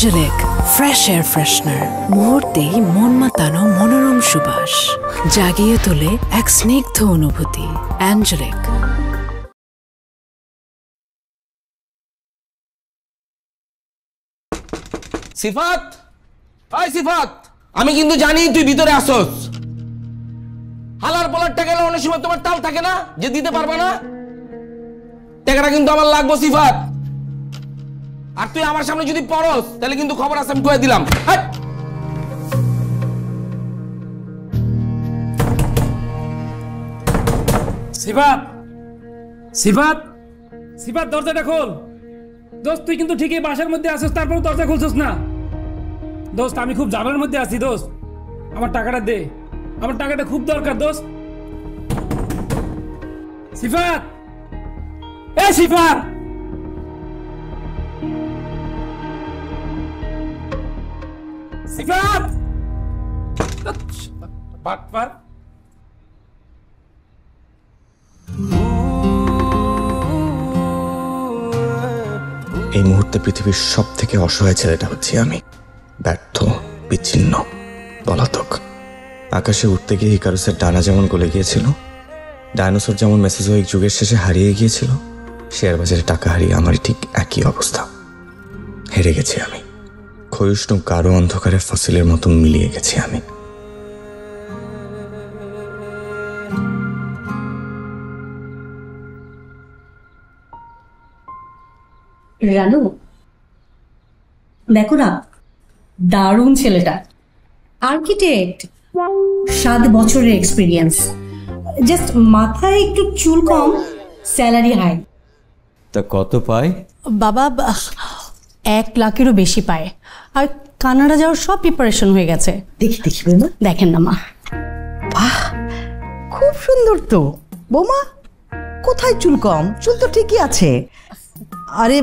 অ্যাঞ্জেলিক fresh air freshener, মুহূর্তেই মন মাতানো মনোরম সুবাস, জাগিয়ে তোলে এক স্নিগ্ধ অনুভূতি। অ্যাঞ্জেলিক। সিফাত, হাই সিফাত, আমি কিন্তু জানি তুই ভিতরে আসস। হালার পলার টাকা অনেক সময় তোমার তাল থাকে না যে দিতে পারবা না, টাকাটা কিন্তু আমার লাগবো সিফাত। আর তুই আমার সামনে যদি পড়স তাহলে কিন্তু খবর আছে, আমি কয়ে দিলাম। সিফাত, সিফাত, সিফাত, দরজাটা খোল। দোস্ত তুই কিন্তু ঠিকই বাসার মধ্যে আসিস, তারপর দরজা খুলছিস না। দোস্ত আমি খুব ঝামেলার মধ্যে আছি দোস্ত, আমার টাকাটা দে, আমার টাকাটা খুব দরকার দোস্ত। সিফাত, এ সিফাত, সিফাত, বাটপার। এই মুহূর্তে পৃথিবীর সব থেকে অসহায় ছেলেটা হচ্ছি আমি, ব্যর্থ, বিচ্ছিন্ন, পলাতক। আকাশে উঠতে গিয়ে ইকারুসের ডানা যেমন গলে গিয়েছিল, ডায়নোসর যেমন মেসোজোয়িক যুগের শেষে হারিয়ে গিয়েছিল, শেয়ার বাজারে টাকা হারিয়ে আমারই ঠিক একই অবস্থা। হেরে গেছি আমি, ক্ষয়িষ্ণু গাঢ় অন্ধকারে ফসিলের মতো মিলিয়ে গেছি আমি। রানু, দেখো না, দারুণ ছেলেটা, আর্কিটেক্ট, 7 বছরের এক্সপিরিয়েন্স, জাস্ট মাথায় একটু চুল কম, স্যালারি হাই। তা কত পায়? বাবা 1 লাখেরও বেশি পায়, আর কানাডা যাওয়ার সব প্রিপারেশন হয়ে গেছে। দেখি দেখি দেখেন না মা। বাহ, খুব সুন্দর তো বৌমা। কোথায় চুল কম? চুল তো ঠিকই আছে। আরে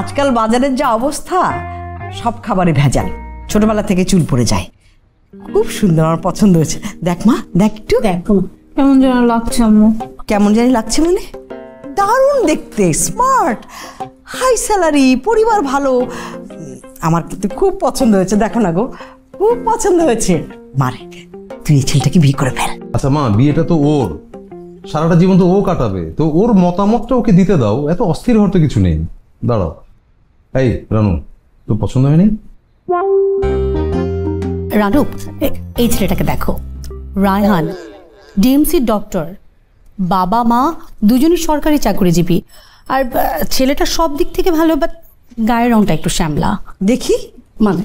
আজকাল বাজারের যা অবস্থা, সব খাবারে ভেজাল, ছোটবেলা থেকে চুল পড়ে যায়। খুব সুন্দর, আমার পছন্দ হয়েছে। দেখ মা, দেখ একটু। দেখো কেমন যেন লাগছে আম্মু। কেমন জানি লাগছে মানে? দারুণ দেখতে, স্মার্ট, হাই স্যালারি, পরিবার ভালো। আমার কিন্তু খুব পছন্দ হয়েছে। দেখো না গো, খুব পছন্দ হয়েছে। মারে, তুই এই ছেলেটাকে বিয়ে করে ফেল। আচ্ছা মা, বিয়েটা তো ওর, সারাটা জীবন তো ও কাটাবে, তো ওর মতামতটা ওকে দিতে দাও। এত অস্থির হওয়ার তো কিছু নেই। দাঁড়াও, এই রানু, তোর পছন্দ হয়নি? রানু, এই ছেলেটাকে দেখো, রায়হান, ডিএমসি ডক্টর, বাবা মা দুজনই সরকারি চাকরিজীবী, আর ছেলেটা সব দিক থেকে ভালো, বাট গায়ের রংটা একটু শ্যামলা। দেখি মানে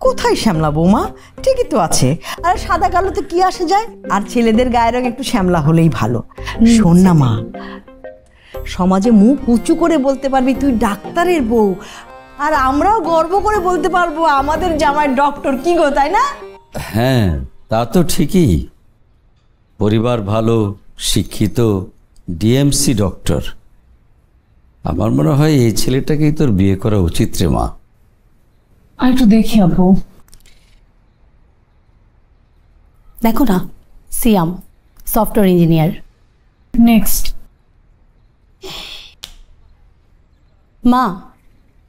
কোথায় শ্যামলা বৌমা? ঠিকই তো আছে। আর সাদা কালোতে কি আসে যায়? আর ছেলেদের গায়ের রং একটু শ্যামলা হলেই ভালো। শোন না মা, সমাজে মুখ উঁচু করে বলতে পারবি তুই ডাক্তারের বউ, আর আমরাও গর্ব করে বলতে পারবো আমাদের জামাই ডক্টর। কি গো, তাই না? হ্যাঁ, তা তো ঠিকই। পরিবার ভালো, শিক্ষিত, ডিএমসি ডক্টর। আমার মনে হয় এই ছেলেটাকেই তোর বিয়ে করা উচিত রে মা। আর একটু দেখি আব্বু। দেখো না, সিয়াম, সফটওয়্যার ইঞ্জিনিয়ার। নেক্সট। মা,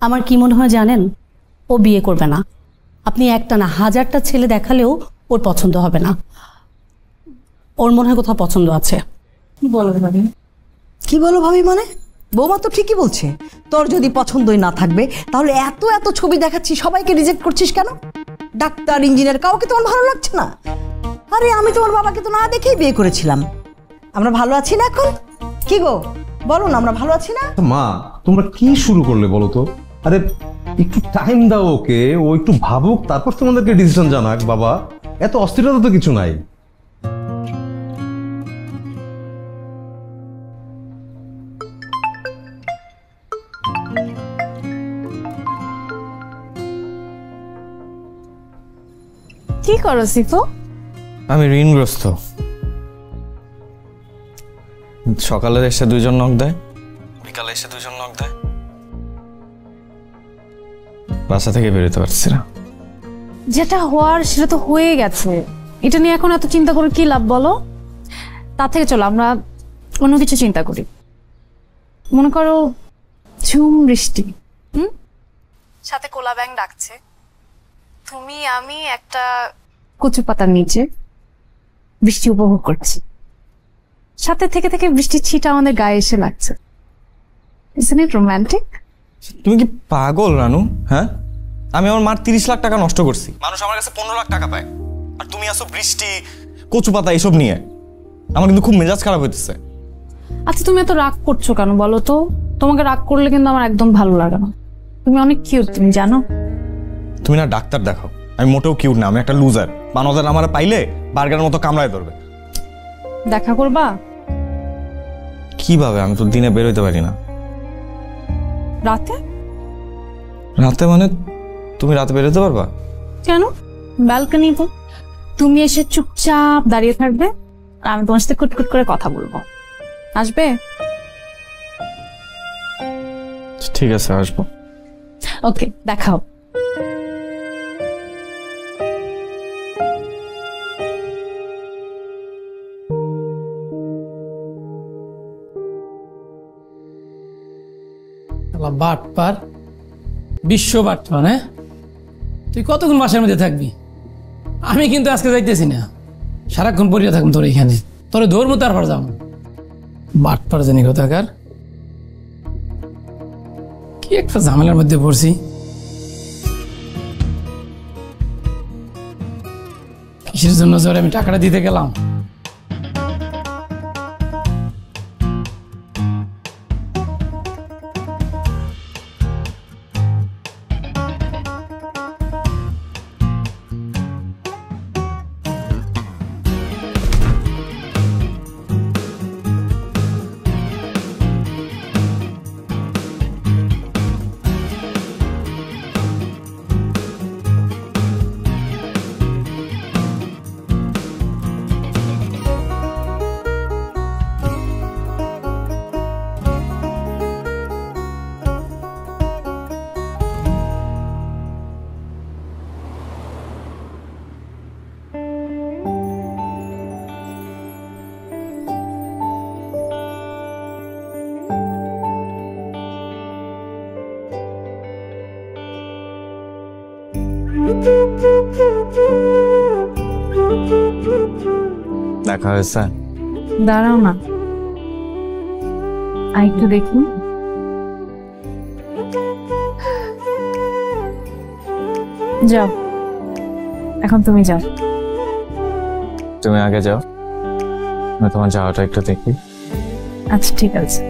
আমার কি মনে হয় জানেন? ও বিয়ে করবে না। আপনি একটা না 1000টা ছেলে দেখালেও ওর পছন্দ হবে না। ওর মনে হয় কোথাও পছন্দ আছে। কি বলো ভাবি? কি বলো ভাবি মানে? বৌমা তো ঠিকই বলছে। তোর যদি পছন্দই না থাকবে তাহলে এত এত ছবি দেখাচ্ছিস, সবাইকে রিজেক্ট করছিস কেন? ডাক্তার, ইঞ্জিনিয়ার, কাউকে তোমার ভালো লাগছে না? আরে আমি তোমার বাবাকে তো না দেখেই বিয়ে করেছিলাম। আমরা ভালো আছি না এখন? কি গো বলো না, আমরা ভালো আছি না? মা, তোমরা কি শুরু করলে বলো তো? আরে একটু টাইম দাও ওকে, ও একটু ভাবুক, তারপর তোমাদেরকে ডিসিশন জানাক। বাবা, এত অস্থিরতা তো কিছু নাই। কি করো সিফু? আমি ঋণগ্রস্ত। সকালে এসে 2 জন নক দেয়, বিকালে এসে 2 জন নক দেয়, বাসা থেকে বেরোতে পারছি না। যেটা হওয়ার সেটা তো হয়ে গেছে, এটা নিয়ে এখন এত চিন্তা করে কি লাভ বলো? তার থেকে চলো আমরা অন্য কিছু চিন্তা করি। মনে করো ঝুম বৃষ্টি। সাথে কোলা ব্যাং ডাকছে, তুমি আমি একটা কচু পাতার নিচে বৃষ্টি উপভোগ করছি, সাথে থেকে থেকে বৃষ্টির ছিটা আমাদের গায়ে এসে লাগছে। Isn't it romantic? তুমি কি পাগল রানু? হ্যাঁ, আমি আমার মার 30 লাখ টাকা নষ্ট করছি, মানুষ আমার কাছে 15 লাখ টাকা পায়, আর তুমি আসো বৃষ্টি কচু পাতা এইসব নিয়ে। আমার কিন্তু খুব মেজাজ খারাপ হইতেছে। আচ্ছা তুমি এত রাগ করছো কেন বলো তো? তোমাকে রাগ করলে কিন্তু আমার একদম ভালো লাগে না। তুমি অনেক কিউট, তুমি জানো? তুমি না ডাক্তার দেখাও, আমি মোটেও কিউট না, আমি একটা লুজার। বানদের আমার পাইলে বার্গারের মতো কামড়ায় ধরবে। দেখা করবা? কিভাবে? আমি তো দিনে বের হইতে পারি না। রাতে? রাতে মানে তুমি রাতে বের হতে পারবা? কেন? ব্যালকনিতে তুমি এসে চুপচাপ দাঁড়িয়ে থাকবে আর আমি তোমার সাথে কুটকুট করে কথা বলবো। আসবে? ঠিক আছে, আসবো। ওকে, দেখাও। বাটপার, বিশ্ব বাটপার। হ্যাঁ, তুই কতক্ষণ বাসার মধ্যে থাকবি? আমি কিন্তু আজকে যাইতেছি না, সারাক্ষণ পড়িয়া থাকুন তোর এখানে। তোর ধর্ম তারপর যাও। বাটপার জানি কোথাকার, কি একটা ঝামেলার মধ্যে পড়ছি। কিসের জন্য জোরে আমি টাকাটা দিতে গেলাম? দেখা হয়েছে? দাঁড়াও না, আর একটু দেখুন। যাও, এখন তুমি যাও। তুমি আগে যাও, আমি তোমার যাওয়াটা একটু দেখি। আচ্ছা ঠিক আছে।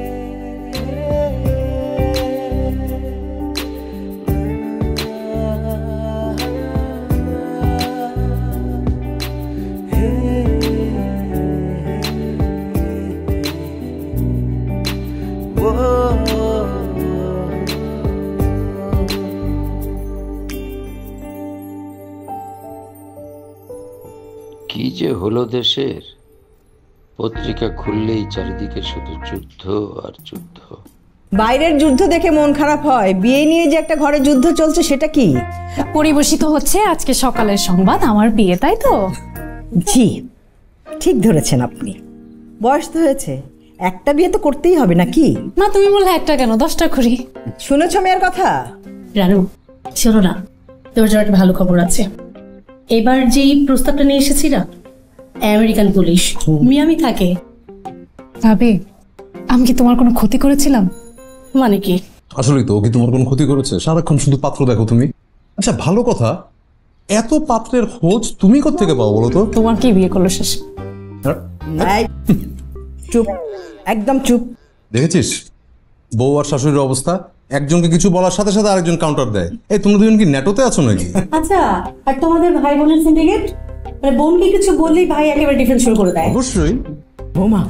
কি যে হলো দেশের, পত্রিকা খুললেই চারিদিকে শুধু যুদ্ধ আর যুদ্ধ। বাইরের যুদ্ধ দেখে মন খারাপ হয়, বিয়ে নিয়ে যে একটা ঘরে যুদ্ধ চলছে সেটা কি? পরিবেশিত হচ্ছে আজকে সকালের সংবাদ, আমার বিয়ে, তাই তো? জি, ঠিক ধরেছেন আপনি। বয়স তো হয়েছে, একটা বিয়ে তো করতেই হবে নাকি? না, তুমি বললে একটা কেন, 10টা করি। শুনেছ মেয়ের কথা? রানু, শোনো না, তোমার জন্য একটা ভালো খবর আছে। এবার যেই প্রস্তাবটা নিয়ে এসেছি না, আমেরিকান পুলিশ মিয়ামি থাকে। ভাবি, আমি কি তোমার কোনো ক্ষতি করেছিলাম? মানে কি? আসলে তো ও কি তোমার কোনো ক্ষতি করেছে? সারাক্ষণ শুধু পাত্র দেখো তুমি। আচ্ছা ভালো কথা, এত পাত্রের খোঁজ তুমি কোত্থেকে পাও বলো তো? তোমার কি বিয়ে করলো শেষ? এই, চুপ, একদম চুপ। দেখেছিস বউ আর শাশুড়ির অবস্থা? একজনকে কিছু বলার সাথে সাথে আরেকজন কাউন্টার দেয়। এই তোমরা দুজন কি নেটোতে আছো নাকি? আচ্ছা, আর তোমাদের ভাই বোনের সিন্ডিকেট? মানে বোনকে কিছু বললেই ভাই একেবারে ডিফেন্স শুরু করে দেয়। অবশ্যই। বৌমা,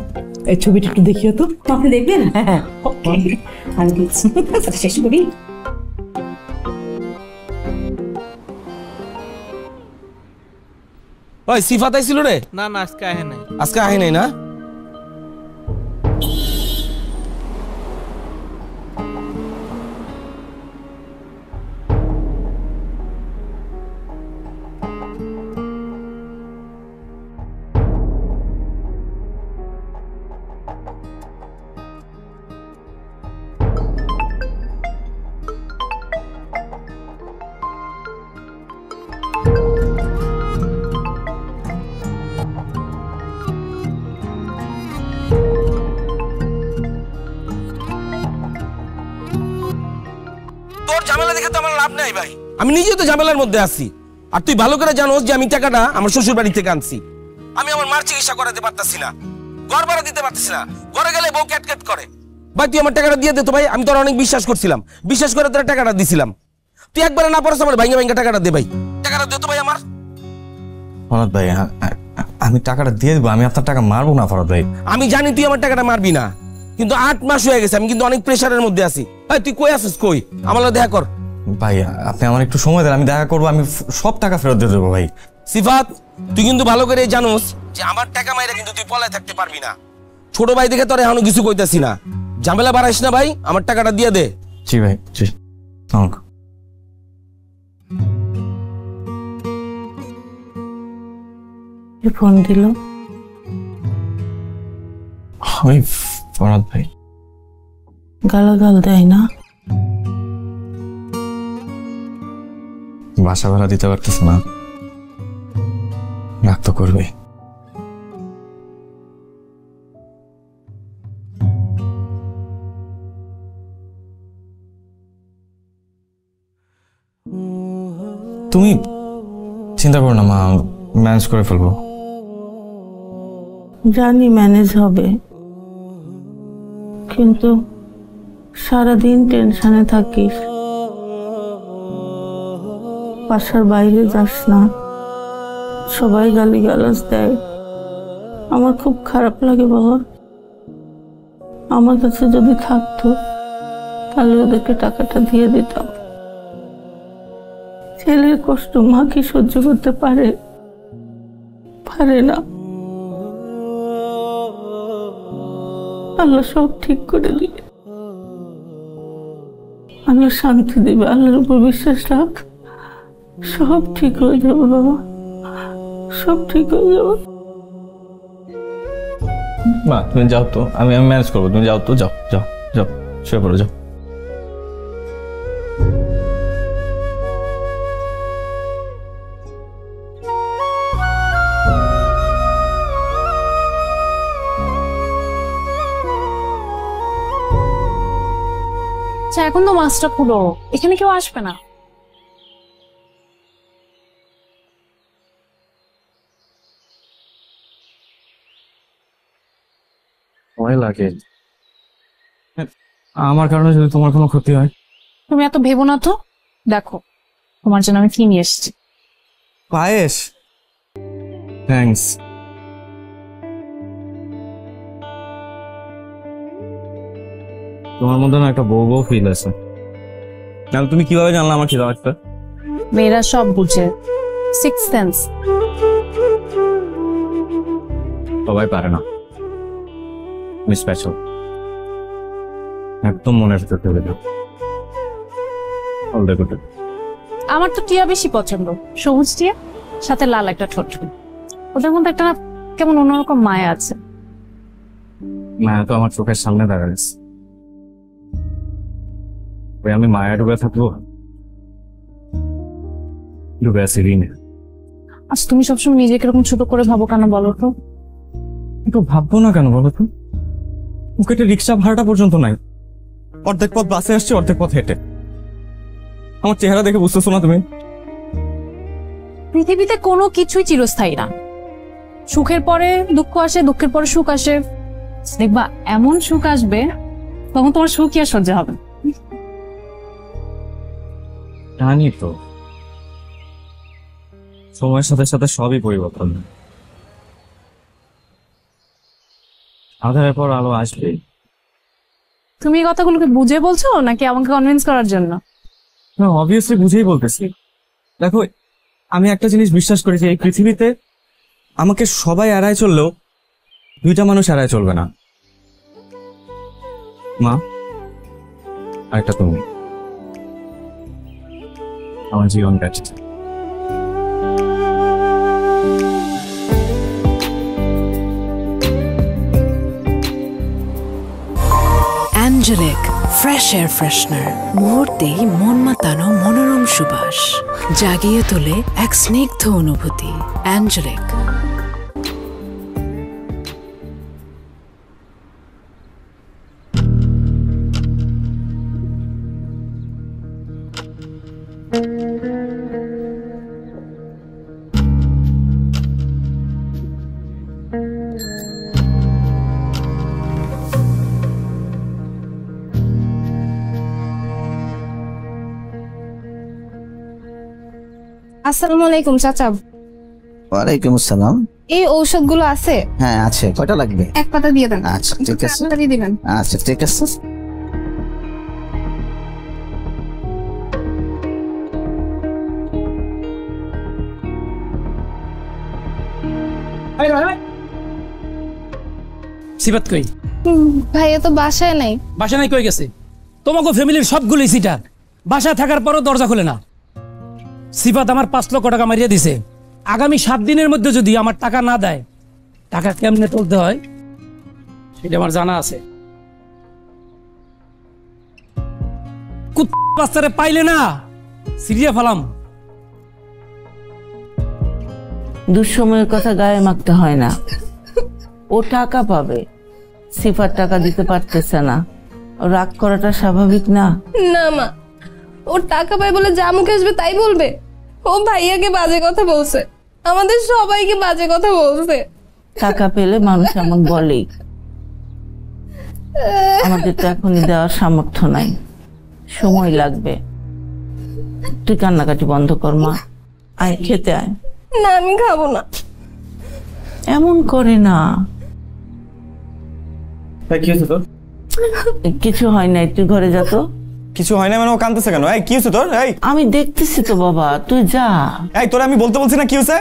এই ছবিটা একটু দেখিও তো। আপনি দেখবেন? হ্যাঁ, ওকে, আমি দিচ্ছি। আচ্ছা, শেষ করি। ওই সিফাত আইছিল রে? না না, আজকে আহে নাই। আজকে আহে নাই না? দেখে তো আমার লাভ নাই ভাই, আমি নিজে তো ঝামেলার মধ্যে আছি। আর তুই ভালো করে জানোস যে আমি টাকাটা আমার শ্বশুর বাড়ি থেকে আনছি। আমি আমার মার চিকিৎসা করাতে পারতাছি না, ঘর ভাড়া দিতে পারতেছি না, ঘরে গেলে বউ ক্যাট করে। ভাই তুই আমার টাকাটা দিয়ে দে তো ভাই, আমি তোর অনেক বিশ্বাস করছিলাম, বিশ্বাস করে তোর টাকাটা দিছিলাম। তুই একবারে না পারছ আমার ভাঙ্গা টাকাটা দে ভাই, টাকাটা দে তো ভাই আমার। ফরাদ ভাই আমি টাকাটা দিয়ে দেবো, আমি আপনার টাকা মারবো না ফরাদ ভাই। আমি জানি তুই আমার টাকাটা মারবি না, কিন্তু 8 মাস হয়ে গেছে, আমি কিন্তু অনেক প্রেসারের মধ্যে আছি। ভাই তুই কই আছিস? কই আমার সাথে দেখা কর। ভাই আপনি আমার একটু সময় দেন, আমি দেখা করবো, আমি সব টাকা ফেরত দিয়ে দেবো ভাই। সিফাত তুই কিন্তু ভালো করে জানোস যে আমার টাকা মাইরা কিন্তু তুই পলায় থাকতে পারবি না। ছোট ভাই দেখে তোর এখনো কিছু কইতাছি না, ঝামেলা বাড়াইস না ভাই, আমার টাকাটা দিয়ে দে। জি ভাই জি। ফোন দিল ওই ফরাদ ভাই। গালাগাল দেয় না? বাসা ভাড়া দিতে পারতেছে না, রাগ তো করবে। তুমি চিন্তা করো না মা, ম্যানেজ করে ফেলবো। জানি ম্যানেজ হবে, কিন্তু সারাদিন টেনশনে থাকিস, বাসার বাইরে যাস না, সবাই গালিগালাজ দেয়, আমার খুব খারাপ লাগে বাবা। আমার কাছে যদি থাকতো তাহলে ওদেরকে টাকাটা দিয়ে দিতাম। ছেলের কষ্ট মা কি সহ্য করতে পারে? পারে না। আল্লাহ সব ঠিক করে দিবে, আল্লাহ শান্তি দিবে, আল্লাহর উপর বিশ্বাস রাখ, সব ঠিক হয়ে যাবে বাবা, সব ঠিক হয়ে যাবে। মা তুমি যাও তো, আমি ম্যানেজ করবো, তুমি যাও তো, যাও যাও যাও, শুয়ে পড়ো, যাও। এখন তো মাছটা খুলো, এখানে কেউ আসবে না। ভয় লাগে আমার কারণে যদি তোমার কোনো ক্ষতি হয়। তুমি এত ভেবো না তো, দেখো তোমার জন্য আমি কি নিয়ে এসেছি। পায়েস, থ্যাঙ্কস। তোমার মধ্যে না একটা বউ বউ ফিল আছে। তাহলে তুমি কিভাবে জানলে আমার খিদা লাগবে? মেয়েরা সব বুঝে, সিক্স সেন্স। সবাই পারে না, তুমি স্পেশাল, একদম মনের ভিতর থেকে দাও। All the good. আমার তো টিয়া বেশি পছন্দ, সবুজ টিয়া, সাথে লাল একটা ঠোঁট, ওদের মধ্যে একটা কেমন অন্যরকম মায়া আছে। মায়া তো আমার চোখের সামনে দাঁড়াচ্ছে, আমি মায়া ডুবে থাকবো? ডুবে আছি ঋণে। আচ্ছা তুমি সবসময় নিজেকে এরকম ছোট করে ভাবো কেন বলো তো? একটু ভাববো না কেন বলো তো? পকেটে রিক্সা ভাড়াটা পর্যন্ত নাই, অর্ধেক পথ বাসে আসছে, অর্ধেক পথ হেঁটে। আমার চেহারা দেখে বুঝতেছো না তুমি? পৃথিবীতে কোনো কিছুই চিরস্থায়ী না, সুখের পরে দুঃখ আসে, দুঃখের পরে সুখ আসে, দেখবা এমন সুখ আসবে তখন তোমার সুখই আর সহ্য হবে। জানি তো, সময়ের সাথে সাথে সবই পরিবর্তন, আধারের পর আলো আসবে। তুমি এই কথাগুলোকে বুঝে বলছো নাকি আমাকে কনভিন্স করার জন্য? না, অবভিয়াসলি বুঝেই বলতেছি। দেখো, আমি একটা জিনিস বিশ্বাস করি যে এই পৃথিবীতে আমাকে সবাই এড়ায় চললেও দুইটা মানুষ এড়ায় চলবে না, মা আর একটা তুমি। আমার জীবন কাটছে। অ্যাঞ্জেলিক ফ্রেশ এয়ার ফ্রেশনার, মুহূর্তেই মন মাতানো মনোরম সুবাস, জাগিয়ে তোলে এক স্নিগ্ধ অনুভূতি। অ্যাঞ্জেলিক। আসসালামু আলাইকুম চাচা। ওয়ালাইকুম আসসালাম। এই ঔষধগুলো আছে? হ্যাঁ আছে, কয়টা লাগবে? এক পাতা দিয়ে দেন। আচ্ছা ঠিক আছে, তাড়াতাড়ি দিবেন। আচ্ছা ঠিক আছে। সিফাত কই? ভাইয়া তো বাসায় নাই। বাসা নাই কই গেছে? তোমাকে ফ্যামিলির সবগুলোই সিটার, বাসায় থাকার পরও দরজা খুলে না। সিফাত আমার 5 লক্ষ টাকা মারিয়ে দিছে। আগামী 7 দিনের মধ্যে যদি আমার টাকা না দেয়, টাকা কেমনে তুলতে হয় সেটা আমার জানা আছে। বাচ্চারে পাইলে না সিরিয়া ফেলাম। দুঃসময়ের কথা গায়ে মাখতে হয় না, ও টাকা পাবে। সিফাত টাকা দিতে পারতেছে না, রাগ করাটা স্বাভাবিক না? না মা, ও টাকা পায় বলে যা মুখে আসবে তাই বলবে। ও ভাইয়াকে বাজে কথা বলছে, আমাদের সবাইকে বাজে কথা বলছে। টাকা পেলে মানুষ এমন বলেই। আমাদের তো এখনই দেওয়ার সামর্থ্য নাই, সময় লাগবে। তুই কান্নাকাটি বন্ধ কর মা, আয় খেতে আয়। না আমি খাবো না। এমন করে না। কি হয়েছে তোর? কিছু হয় নাই, তুই ঘরে যা তো। কিছু হয় না মানে ও কাঁদতেছে কেন? এই কি হয়েছে তোর? এই আমি দেখতেছি তো বাবা, তুই যা। এই তোরা আমি বলতে বলছি না কি হয়েছে?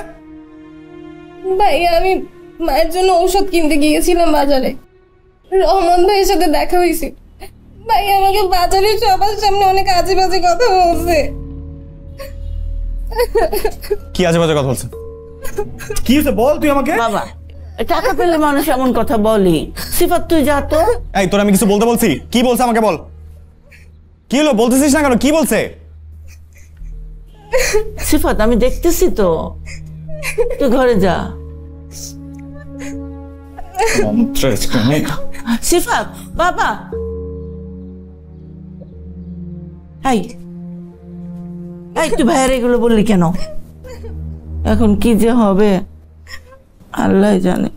ভাইয়া আমি মায়ের জন্য ঔষধ কিনতে গিয়েছিলাম বাজারে, রহমান ভাইয়ের সাথে দেখা হয়েছে। ভাই আমাকে বাজারে সবার সামনে অনেক আজে বাজে কথা বলছে। কি আজে বাজে কথা বলছে? কি হয়েছে বল তুই আমাকে। বাবা টাকা পেলে মানুষ এমন কথা বলি। সিফাত তুই যা তো। এই তোর আমি কিছু বলতে বলছি? কি বলছে আমাকে বল। কি হলো বলতেছিস না কেন? কি বলছে? সিফাত আমি দেখতেছি তো, তুই ঘরে যা। সিফাত বাবা। এই এই তুই ভাইয়ের এগুলো বললি কেন? এখন কি যে হবে আল্লাহ জানে।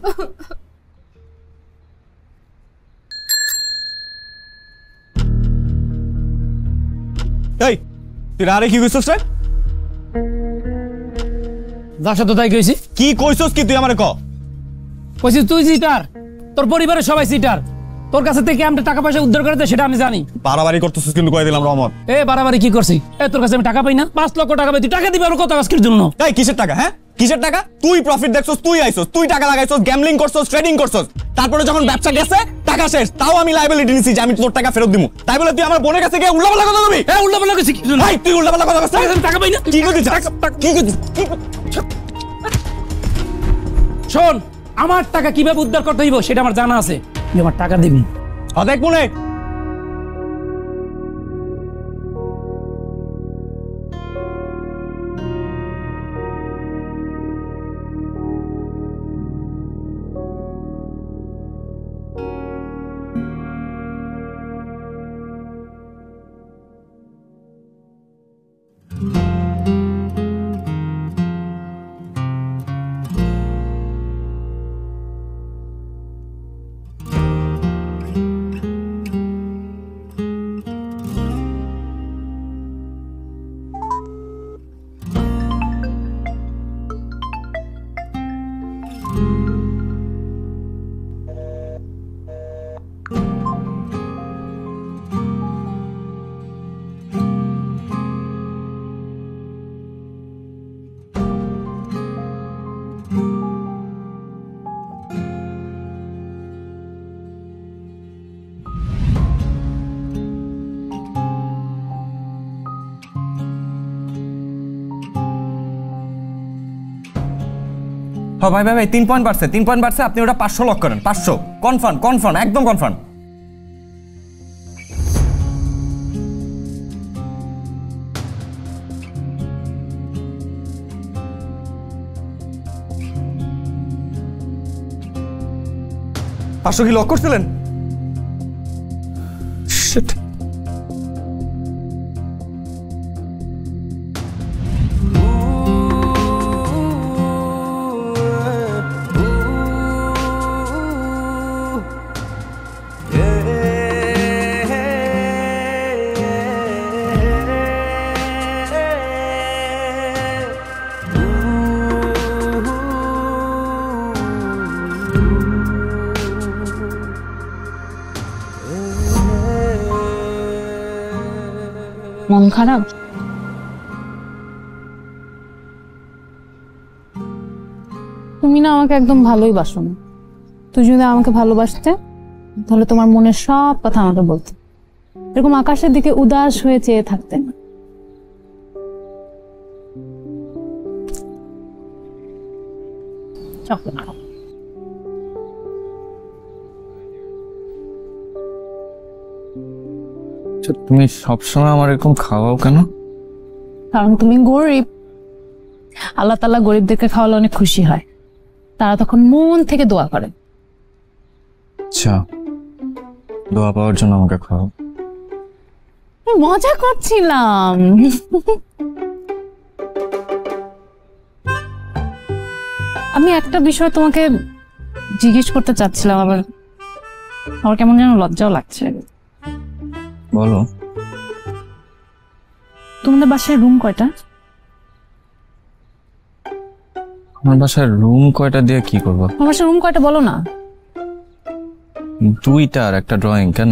এই তুই আরে কি কইছস রে? যার সাথে তাই কইছি। কি কইছস কি তুই আমারে ক? কইছিস তুই সিটার, তোর পরিবারের সবাই সিটার। তোর কাছে থেকে আমরা টাকা পয়সা উদ্ধার করে দেয় সেটা আমি জানি। বাড়াবাড়ি করতেছিস কিন্তু কই দিলাম রহমত। এ বাড়াবাড়ি কি করছি? এ তোর কাছে আমি টাকা পাই না? 5 লক্ষ টাকা পাই, তুই টাকা দিবি আর কত আজকের জন্য? এই কিসের টাকা? হ্যাঁ কিসের টাকা? তুই প্রফিট দেখছস, তুই আইছস, তুই টাকা লাগাইছস, গ্যাম্বলিং করছস, ট্রেডিং করছস। তারপরে যখন ব্যবসা গেছে টাকা শেষ, তাও আমি লায়াবিলিটি নিছি যে আমি তোর টাকা ফেরত দিমু। তাই বলে তুই আমার বোনের কাছে গিয়ে উল্টাপাল্টা কথা বলবি? এ উল্টাপাল্টা কইছিস কি? ভাই তুই উল্টাপাল্টা কথা বলছিস? আমি টাকা পাই না। কি করছিস? কি করছিস? শোন, আমার টাকা কিভাবে উদ্ধার করতে হইব সেটা আমার জানা আছে। তুই আমার টাকা দিবি। অদেখ মনে হ্যাঁ ভাই ভাই ভাই 3 পয়েন্ট বাড়ছে, 3 পয়েন্ট বাড়ছে। আপনি ওটা 500 লক করেন। 500 কনফার্ম, কনফার্ম, একদম কনফার্ম। পাঁচশো কি লক করছিলেন? Shit. মন খারাপ? তুমি না আমাকে একদম ভালোই বাসো না। তুই যদি আমাকে ভালোবাসতে তাহলে তোমার মনের সব কথা আমাকে বলতে, এরকম আকাশের দিকে উদাস হয়ে চেয়ে থাকতে না। চকলেট খাও। তুমি সবসময় আমার এরকম খাওয়াও কেন? কারণ তুমি গরিব। আল্লাহ তাআলা গরিবদেরকে খাওয়ালে অনেক খুশি হয়, তারা তখন মন থেকে দোয়া করে। আচ্ছা, দোয়া পাওয়ার জন্য আমাকে খাওয়াও। মজা করছিলাম। আমি একটা বিষয় তোমাকে জিজ্ঞেস করতে চাচ্ছিলাম, আবার আমার কেমন যেন লজ্জাও লাগছে। বলো। তোমাদের বাসায় রুম কয়টা? আমার বাসায় রুম কয়টা দিয়ে কি করবো? আমার বাসায় রুম কয়টা বলো না। 2টা আর একটা ড্রয়িং। কেন?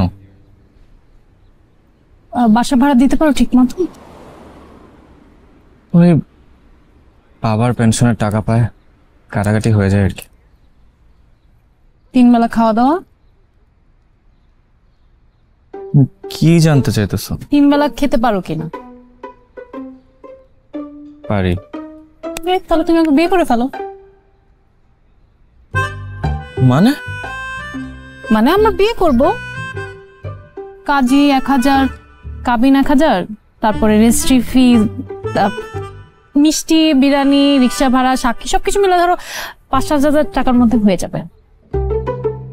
বাসা ভাড়া দিতে পারো ঠিক মতো? ওই বাবার পেনশনের টাকা পায়, কাটাকাটি হয়ে যায় আর কি। 3 বেলা খাওয়া দাওয়া? কি জানতে চাইতেছো? 3 বেলা খেতে পারো কিনা? পারি। তাহলে তুমি আমাকে বিয়ে করে ফেলো। মানে? মানে আমরা বিয়ে করব, কাজী 1000, কাবিন 1000, তারপরে রেজিস্ট্রি ফি, মিষ্টি, বিরিয়ানি, রিক্সা ভাড়া, সাক্ষী সবকিছু মিলে ধরো 5-7 টাকার মধ্যে হয়ে যাবে।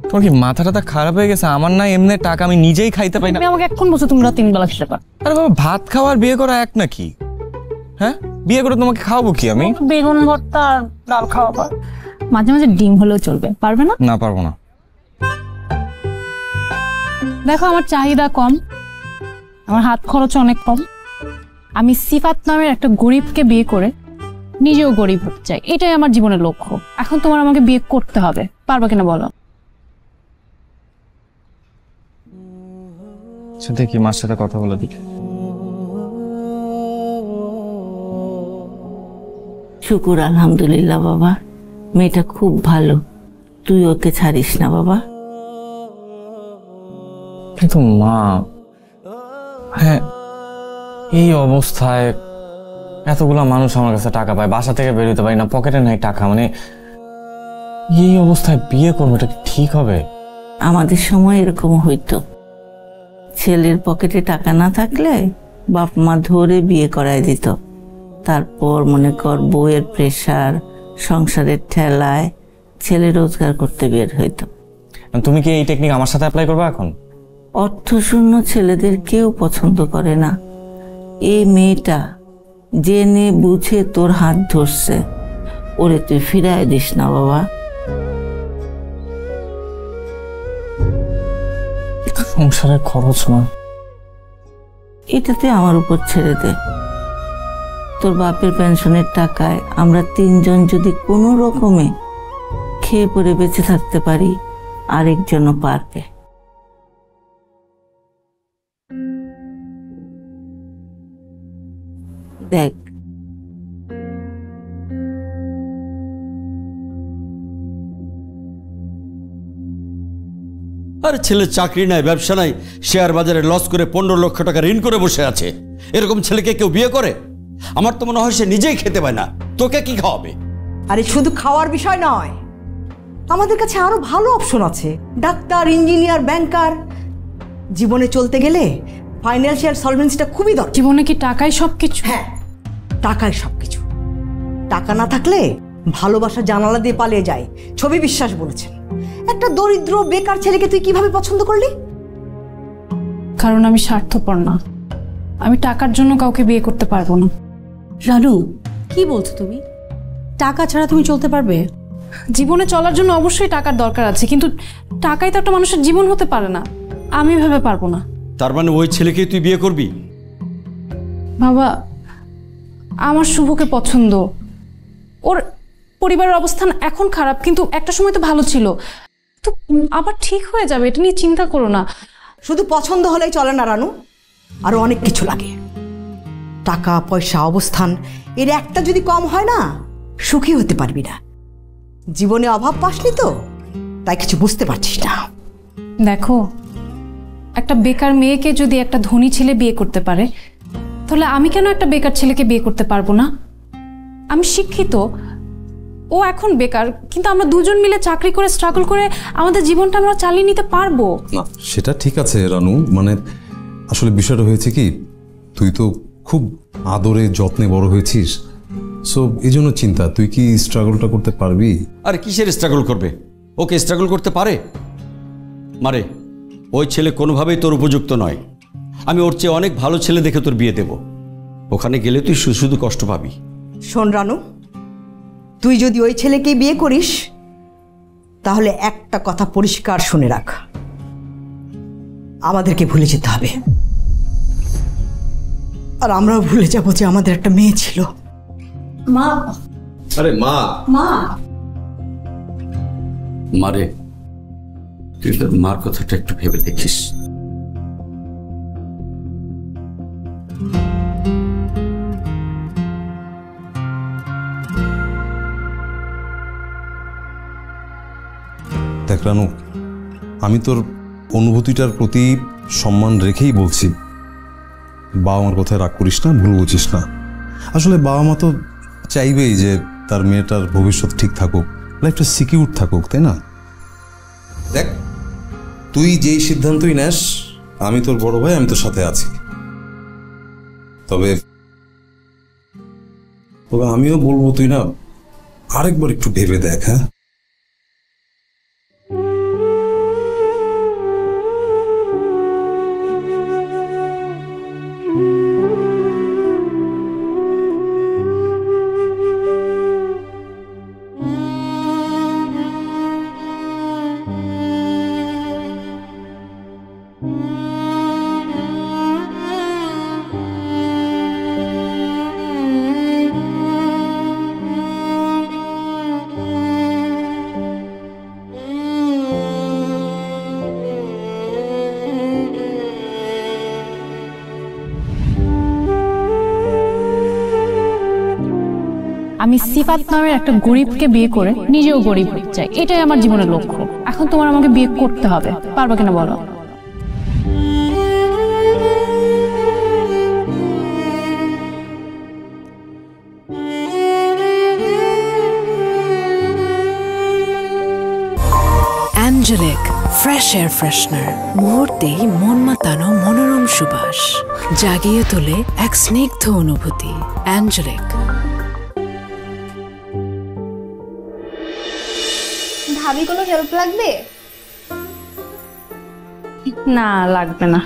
তোমার কি মাথাটা খারাপ হয়ে গেছে? আমার না এমনি টাকা আমি নিজেই খাইতে পাই না। তুমি আমাকে এখন বলছো তুমি 3 বেলা খেতে পারো। আরে বাবা, ভাত খাওয়া আর বিয়ে করা এক নাকি? হ্যাঁ, বিয়ে করে তোমাকে খাওয়াবো কি আমি? বেগুন ভর্তা আর ডাল খাওয়াবো, মাঝে মাঝে ডিম হলেও চলবে। পারবে না? না, পারবো না। দেখো আমার চাহিদা কম, আমার হাত খরচ অনেক কম। আমি সিফাত নামের একটা গরিবকে বিয়ে করে নিজেও গরিব হতে চাই, এটাই আমার জীবনের লক্ষ্য। এখন তোমার আমাকে বিয়ে করতে হবে, পারবে কিনা বলো? দেখি মার সাথে কথা বলে দেখি। শুকুর আলহামদুলিল্লাহ বাবা, মেয়েটা খুব ভালো, তুই ওকে ছাড়িস না বাবা। কিন্তু মা, হ্যাঁ এই অবস্থায় এতগুলা মানুষ আমার কাছে টাকা পায়, বাসা থেকে বেরোতে পারি না, পকেটে নাই টাকা, মানে এই অবস্থায় বিয়ে করবো, এটা কি ঠিক হবে? আমাদের সময় এরকম হইতো, ছেলের পকেটে টাকা না থাকলে বাপ মা ধরে বিয়ে করায় দিত। তারপর মনে কর বউয়ের প্রেশার, সংসারের ঠেলায় ছেলে রোজগার করতে বের হইতো। তুমি কি এই টেকনিক আমার সাথে অ্যাপ্লাই করবে এখন? অর্থশূন্য ছেলেদের কেউ পছন্দ করে না। এই মেয়েটা জেনে বুঝে তোর হাত ধরছে, ওরে তুই ফিরায় দিস না বাবা। সংসারের খরচ মা, এটাতে আমার উপর ছেড়ে দে। তোর বাপের পেনশনের টাকায় আমরা 3 জন যদি কোনো রকমে খেয়ে পরে বেঁচে থাকতে পারি, আরেকজনও পারবে। দেখ আরে ছেলে চাকরি নাই, ব্যবসা নাই, শেয়ার বাজারে লস করে 15 লক্ষ টাকা ঋণ করে বসে আছে। এরকম ছেলেকে কেউ বিয়ে করে? আমার তো মনে হয় সে নিজেই খেতে পায় না, তোকে কি খাওয়াবে? আরে শুধু খাওয়ার বিষয় নয়, আমাদের কাছে আরো ভালো অপশন আছে। ডাক্তার, ইঞ্জিনিয়ার, ব্যাংকার। জীবনে চলতে গেলে ফাইন্যান্সিয়াল সলভেন্সিটা খুবই দরকার। জীবনে কি টাকাই সবকিছু? হ্যাঁ, টাকাই সবকিছু। টাকা না থাকলে ভালোবাসা জানালা দিয়ে পালিয়ে যায়, ছবি বিশ্বাস বলেছেন। একটা দরিদ্র বেকার ছেলেকে তুই কিভাবে পছন্দ করলি? কারণ আমি স্বার্থপর না, আমি টাকার জন্য কাউকে বিয়ে করতে পারবো না। রানু, কি বলছো তুমি? টাকা ছাড়া তুমি চলতে পারবে? জীবনে চলার জন্য অবশ্যই টাকার দরকার আছে, কিন্তু টাকাই তো একটা মানুষের জীবন হতে পারে না। আমি ভেবে পারবো না। তার মানে ওই ছেলেকেই তুই বিয়ে করবি? বাবা, আমার শুভকে পছন্দ। ওর পরিবারের অবস্থান এখন খারাপ, কিন্তু একটা সময় তো ভালো ছিল, তো আবার ঠিক হয়ে যাবে, এটা নিয়ে চিন্তা করো না। শুধু পছন্দ হলেই চলে না রানু, আরো অনেক কিছু লাগে। টাকা পয়সা অবস্থান এর একটা যদি কম হয় না, সুখী হতে পারবি না। জীবনে অভাব পাসনি তো, তাই কিছু বুঝতে পারছিস না। দেখো, একটা বেকার মেয়েকে যদি একটা ধনী ছেলে বিয়ে করতে পারে, তাহলে আমি কেন একটা বেকার ছেলেকে বিয়ে করতে পারবো না? আমি শিক্ষিত, ও এখন বেকার, কিন্তু আমরা দুজন মিলে চাকরি করে স্ট্রাগল করে আমাদের জীবনটা আমরা চালিয়ে নিতে পারবো। না সেটা ঠিক আছে রানু, মানে আসলে বিষয়টা হয়েছে কি, তুই তো খুব আদরে যত্নে বড় হয়েছিস, সো এই জন্য চিন্তা, তুই কি স্ট্রাগলটা করতে পারবি? আরে কিসের স্ট্রাগল করবে? ওকে স্ট্রাগল করতে পারে? মারে, ওই ছেলে কোনোভাবেই তোর উপযুক্ত নয়। আমি ওর চেয়ে অনেক ভালো ছেলে দেখে তোর বিয়ে দেব। ওখানে গেলে তুই শুধু কষ্ট পাবি। শোন রানু, তুই যদি ওই ছেলেকেই বিয়ে করিস, তাহলে একটা কথা পরিষ্কার শুনে রাখ, আমাদেরকে ভুলে যেতে হবে। আর আমরাও ভুলে যাবো যে আমাদের একটা মেয়ে ছিল। মা, আরে মা, মা, মারে, তুই তোর মার কথাটা একটু ভেবে দেখিস। দেখ রানু, আমি তোর অনুভূতিটার প্রতি সম্মান রেখেই বলছি, বাবা মার কথায় রাগ করিস না, ভুল বুঝিস না। আসলে বাবা মা তো চাইবেই যে তার মেয়েটার ভবিষ্যৎ ঠিক থাকুক, লাইফটা সিকিউর থাকুক, তাই না? দেখ, তুই যেই সিদ্ধান্তই নেস, আমি তোর বড় ভাই, আমি তোর সাথে আছি। তবে আমিও বলবো, তুই না আরেকবার একটু ভেবে দেখ। হ্যাঁ, আমি সিফাত নামের একটা গরিবকে বিয়ে করে নিজেও গরিব হতে চাই, এটাই আমার জীবনের লক্ষ্য। এখন তোমার আমাকে বিয়ে করতে হবে, পারবে কিনা বলো? অ্যাঞ্জেলিক ফ্রেশ এয়ার ফ্রেশনার, মুহূর্তেই মন মাতানো মনোরম সুবাস, জাগিয়ে তোলে এক স্নিগ্ধ অনুভূতি। অ্যাঞ্জেলিক। ভাবি, কোনো হেল্প লাগবে? না, লাগবে না।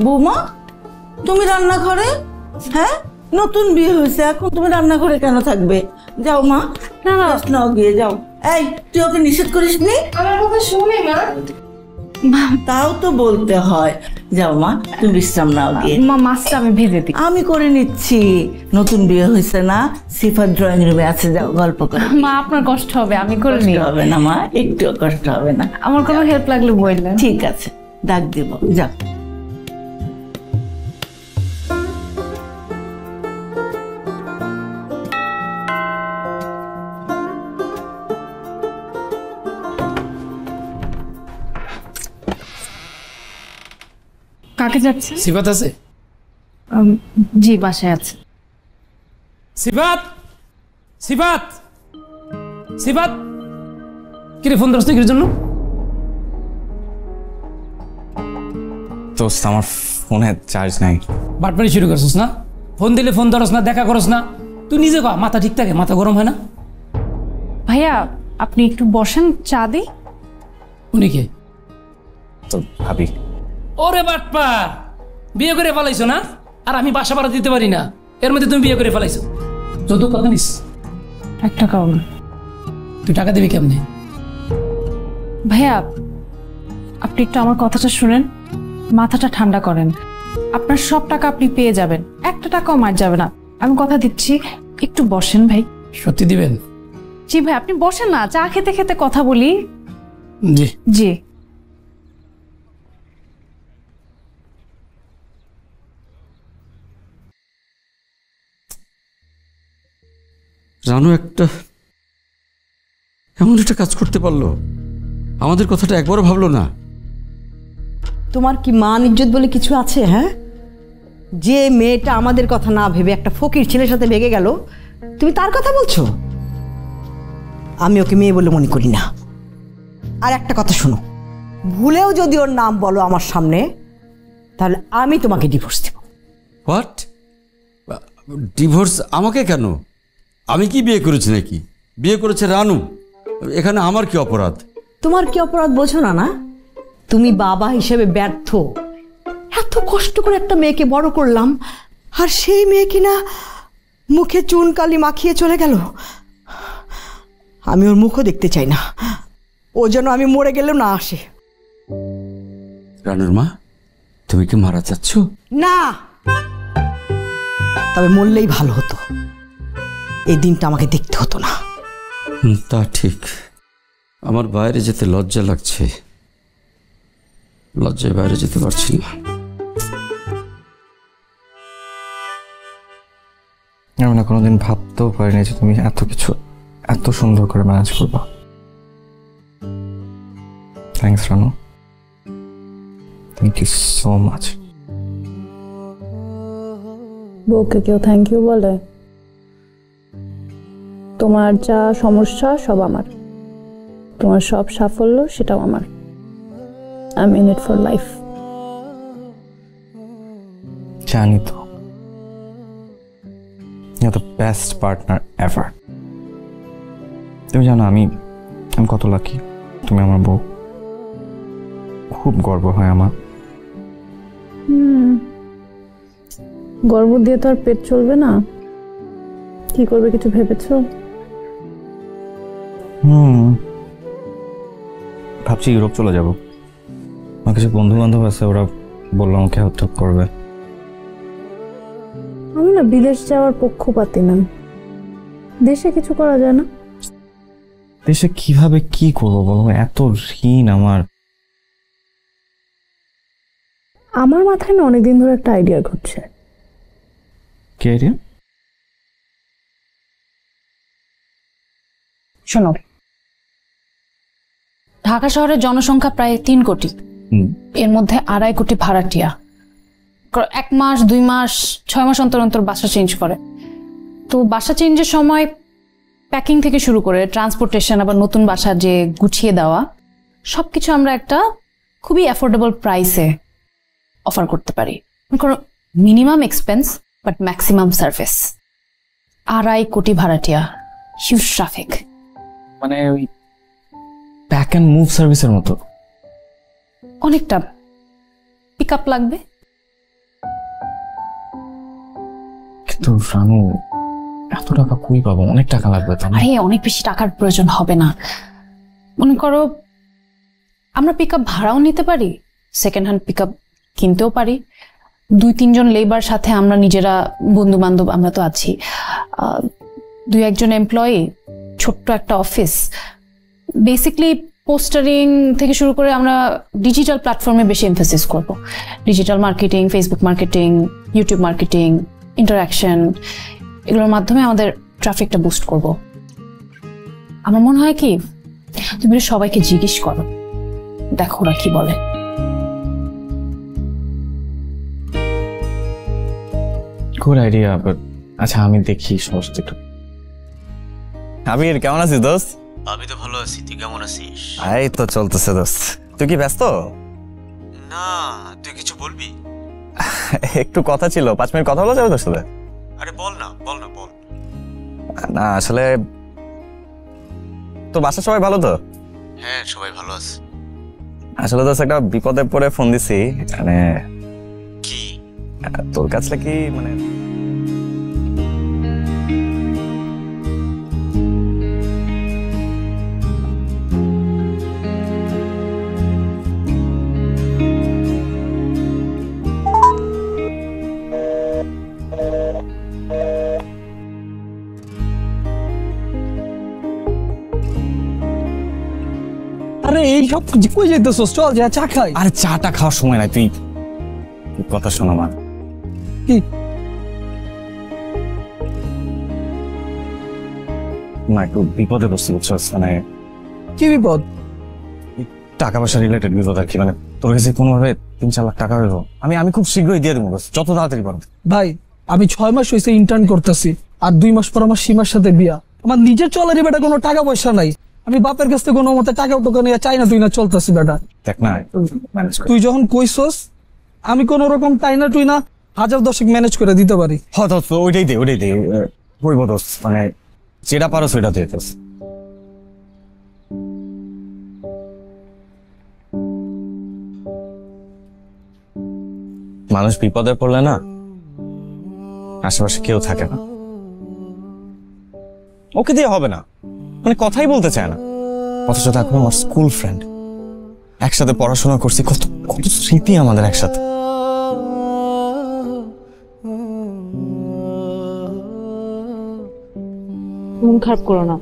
বৌমা, তুমি রান্নাঘরে? হ্যাঁ, নতুন বিয়ে হয়েছে, এখন তুমি রান্নাঘরে কেন থাকবে? যাও মা, না না, নাও গিয়ে যাও। এই, তুই ওকে নিষেধ করিস নি? আমার কথা শুনে মা। তাও তো বলতে হয়। যাও মা, তুমি বিশ্রাম নাও গিয়ে। মা, মাছটা আমি ভেজে দিই। আমি করে নিচ্ছি, নতুন বিয়ে হয়েছে না, সিফাত ড্রয়িং রুমে আছে, যাও গল্প করে। মা, আপনার কষ্ট হবে, আমি করে নিই। হবে না মা, একটুও কষ্ট হবে না। আমার কোনো হেল্প লাগলে বললেন। ঠিক আছে, ডাক দিব, যাও। কাকে যাচ্ছে? সিফাত আছে? জি, বাসায় আছে। সিফাত, সিফাত, সিফাত, কিরে ফোন ধরছ কির জন্য? দোস্ত, আমার ফোনে চার্জ নাই। বাটপাড়ি শুরু করছিস না? ফোন দিলে ফোন ধরস না, দেখা করস না। তুই নিজে কয়া, মাথা ঠিক থাকে? মাথা গরম হয় না? ভাইয়া, আপনি একটু বসেন, চা দিই। উনি কে? তো ভাবি। ওরে বাটপার, বিয়ে করে ফেলাইছো না? আর আমি বাসা ভাড়া দিতে পারি না, এর মধ্যে তুমি বিয়ে করে ফেলাইছো। যৌতুক কত নিস? 1 টাকাও না। তুই টাকা দিবি কেমনে? ভাইয়া, আপনি একটু আমার কথাটা শুনেন, মাথাটা ঠান্ডা করেন। আপনার সব টাকা আপনি পেয়ে যাবেন, 1 টাকাও মার যাবে না, আমি কথা দিচ্ছি। একটু বসেন ভাই। সত্যি দিবেন? জি ভাই, আপনি বসেন না, চা খেতে খেতে কথা বলি। জি জি। রানু এমন একটা কাজ করতে পারলো, আমাদের কথাটা একবারও ভাবলো না। তোমার কি মান ইজ্জত বলে কিছু আছে? হ্যাঁ, যে মেয়েটা আমাদের কথা না ভেবে একটা ফকির ছেলের সাথে ভেগে গেল, তুমি তার কথা বলছো? আমি ওকে মেয়ে বলে মনে করি না। আর একটা কথা শোনো, ভুলেও যদি ওর নাম বলো আমার সামনে, তাহলে আমি তোমাকে ডিভোর্স দেব। হোয়াট? ডিভোর্স? আমাকে কেন? আমি কি বিয়ে করেছি নাকি? বিয়ে করেছে রানু, এখানে আমার কি অপরাধ? তোমার কি অপরাধ বোঝো না? না, তুমি বাবা হিসেবে ব্যর্থ। এত কষ্ট করে একটা মেয়েকে বড় করলাম, আর সেই মেয়ে কিনা মুখে চুন কালি মাখিয়ে চলে গেল। আমি ওর মুখও দেখতে চাই না, ও যেন আমি মরে গেলেও না আসে। রানুর মা, তুমি কি মারা যাচ্ছ? না, তবে মরলেই ভালো হতো, এই দিনটা আমাকে দেখতে হতো না। তা ঠিক, আমার বাইরে যেতে লজ্জা লাগছে, লজ্জায় বাইরে যেতে পারছি না। আমি না কোনোদিন ভাবতেও পারিনি যে তুমি এত কিছু এত সুন্দর করে ম্যানেজ করবা। Thanks Ranu, thank you so much. বউকে কেউ থ্যাংক ইউ বলে? তোমার যা সমস্যা সব আমার, তোমার সব সাফল্য সেটাও আমার। I am in it for life. জানি তো, you are the best partner ever. তুমি জানো আমি কত লাকি তুমি আমার বউ। খুব গর্ব হয় আমার। গর্ব দিয়ে তো আর পেট চলবে না। কি করবে কিছু ভেবেছো? ভাবছি ইউরোপ চলে যাব। আমার কিছু বন্ধু বান্ধব আছে, ওরা বললো আমাকে হেল্প করবে। আমি না বিদেশ যাওয়ার পক্ষপাতী না, দেশে কিছু করা যায় না? দেশে কিভাবে কি করবো বলো? এত ঋণ আমার। আমার মাথায় না অনেকদিন ধরে একটা আইডিয়া ঘুরছে। কি আইডিয়া? শোনো, ঢাকা শহরের জনসংখ্যা প্রায় 3 কোটি, এর মধ্যে 2.5 কোটি ভাড়াটিয়া। 1 মাস 2 মাস 6 মাস অন্তর অন্তর বাসা চেঞ্জ করে। তো বাসা চেঞ্জের সময় প্যাকিং থেকে শুরু করে ট্রান্সপোর্টেশন, আবার নতুন বাসা যে গুছিয়ে দেওয়া, সবকিছু আমরা একটা খুবই অ্যাফোর্ডেবল প্রাইসে অফার করতে পারি। Minimum expense but maximum service. 2.5 কোটি ভাড়াটিয়া, হিউজ ট্রাফিক। মানে ওই প্যাক অ্যান্ড মুভ সার্ভিসের মতো? অনেকটা। পিক আপ লাগবে। কিন্তু রানু, এত টাকা কই পাবো? অনেক টাকা লাগবে। আরে অনেক বেশি টাকার প্রয়োজন হবে না। মনে করো আমরা পিক আপ ভাড়াও নিতে পারি, সেকেন্ড হ্যান্ড পিক আপ কিনতেও পারি। 2-3 জন লেবার সাথে আমরা নিজেরা, বন্ধু বান্ধব আমরা তো আছি, 2-1 জন এমপ্লয়ি, ছোট্ট একটা অফিস। বেসিকলি পোস্টারিং থেকে শুরু করে আমরা ডিজিটাল প্ল্যাটফর্মে বেশি এমফাসিস করব। Digital marketing, Facebook marketing, YouTube marketing, interaction, এগুলোর মাধ্যমে আমাদের ট্রাফিকটা বুস্ট করব। আমার মনে হয় কি, তুমি সবাইকে জিজ্ঞেস করো, দেখো ওরা কি বলে। Good idea. আচ্ছা আমি দেখি সমস্ত একটু। আবির কেমন আছিস দোস্ত? আমি তো ভালো আছি, তুই কেমন আছিস? এই তো চলতেছে দোস্ত। তুই কি ব্যস্ত? না, তুই কিছু বলবি? একটু কথা ছিল, 5 মিনিট কথা বলা যাবে তোর সাথে? আরে বল না বল। না আসলে তোর বাসার সবাই ভালো তো? হ্যাঁ, সবাই ভালো আছে। আসলে দোস্ত একটা বিপদে পড়ে ফোন দিছি। মানে কি? তোর কাছে কি মানে আরে এই সব কই যাইতেছস? চল যা চা খাই। আরে চাটা খাওয়ার সময় নাই, তুই কথা শোনো আমার। কি না একটু বিপদে বসছি বুঝছস, মানে কি বিপদ? টাকা পয়সা রিলেটেড বিপদ আর কি, মানে তোর কাছে কোনোভাবে 3-4 লাখ টাকা হইব, আমি খুব শীঘ্রই দিয়ে দেবো, যত তাড়াতাড়ি পারবো। ভাই আমি 6 মাস হয়েছে ইন্টার্ন করতেছি, আর 2 মাস পর আমার সীমার সাথে বিয়া। আমার নিজের চলারই বেটা কোনো টাকা পয়সা নাই। আমি বাপের কাছ থেকে কোনো মতে টাকা টোকা নিয়ে চাই না তুই না চলতেছি বেটা। দেখ না তুই যখন কইছস আমি কোন রকম তাই না তুই না 1000-10 ম্যানেজ করে দিতে পারি। হ্যাঁ দোস্ত ওইটাই দে হইব দোস্ত, মানে যেটা পারো সেটা দে দোস্ত। মানুষ বিপদে পড়লে না আশেপাশে কেউ থাকে না, ওকে দিয়ে হবে না, মানে কথাই বলতে চায় না, অথচ থাকবে আমার স্কুল ফ্রেন্ড, একসাথে পড়াশোনা করছি, কত কত স্মৃতি আমাদের একসাথে। মন খারাপ করো না,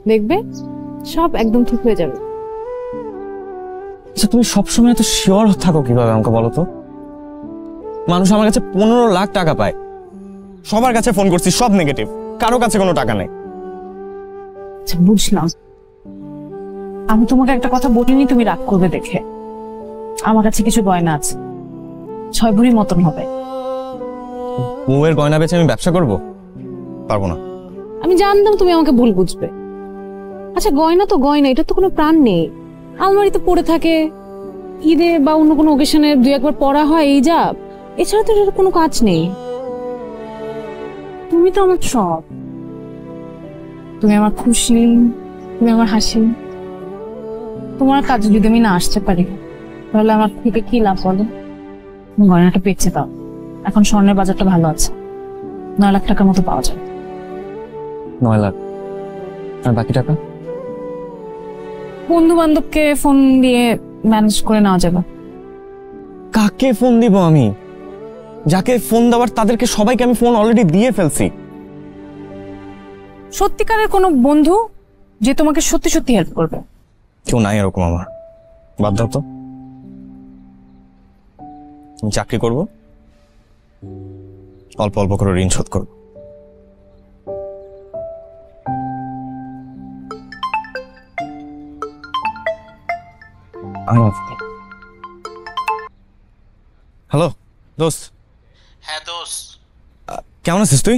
দেখবে সব একদম ঠিক হয়ে যাবে। আচ্ছা তুমি সবসময় এত শিওর থাকো কিভাবে আমাকে বলো তো? মানুষ আমার কাছে 15 লাখ টাকা পায়, সবার কাছে ফোন করছি, সব নেগেটিভ, কারো কাছে কোনো টাকা নেই। আচ্ছা বুঝলাম, আমি তোমাকে একটা কথা বলিনি তুমি রাগ করবে দেখে। আমার কাছে কিছু গয়না আছে, 6 ভরি মতন হবে। বউয়ের গয়না বেচে আমি ব্যবসা করব? পারবো না। আমি জানতাম তুমি আমাকে ভুল বুঝবে। আচ্ছা গয়না তো গয়না, এটা তো কোনো প্রাণ নেই, আলমারিতে পড়ে থাকে, ঈদে বা অন্য কোনো ওকেশনে 2-1 পড়া হয়, এই যা, এছাড়া তো এটার কোনো কাজ নেই। তুমি তো আমার সব, তুমি আমার খুশি, তুমি আমার হাসি। তোমার কাজে যদি আমি না আসতে পারি তাহলে আমার থেকে কি লাভ বলো? গয়নাটা বেচে দাও, এখন স্বর্ণের বাজারটা ভালো আছে, 9 লাখ টাকার মতো পাওয়া যায়। 9 লাখ? আর বাকি টাকা? বন্ধু বান্ধবকে ফোন দিয়ে ম্যানেজ করে নেওয়া যাবে। কাকে ফোন দিব আমি? যাকে ফোন দেওয়ার তাদেরকে সবাইকে আমি ফোন অলরেডি দিয়ে ফেলছি। সত্যিকারের কোনো বন্ধু যে তোমাকে সত্যি সত্যি হেল্প করবে? কেউ নাই এরকম আমার, বাদ দাও তো। আমি চাকরি করব, অল্প অল্প করে ঋণ শোধ করব। হ্যালো দোস্ত। হ্যাঁ দোস্ত, কেমন আছিস তুই?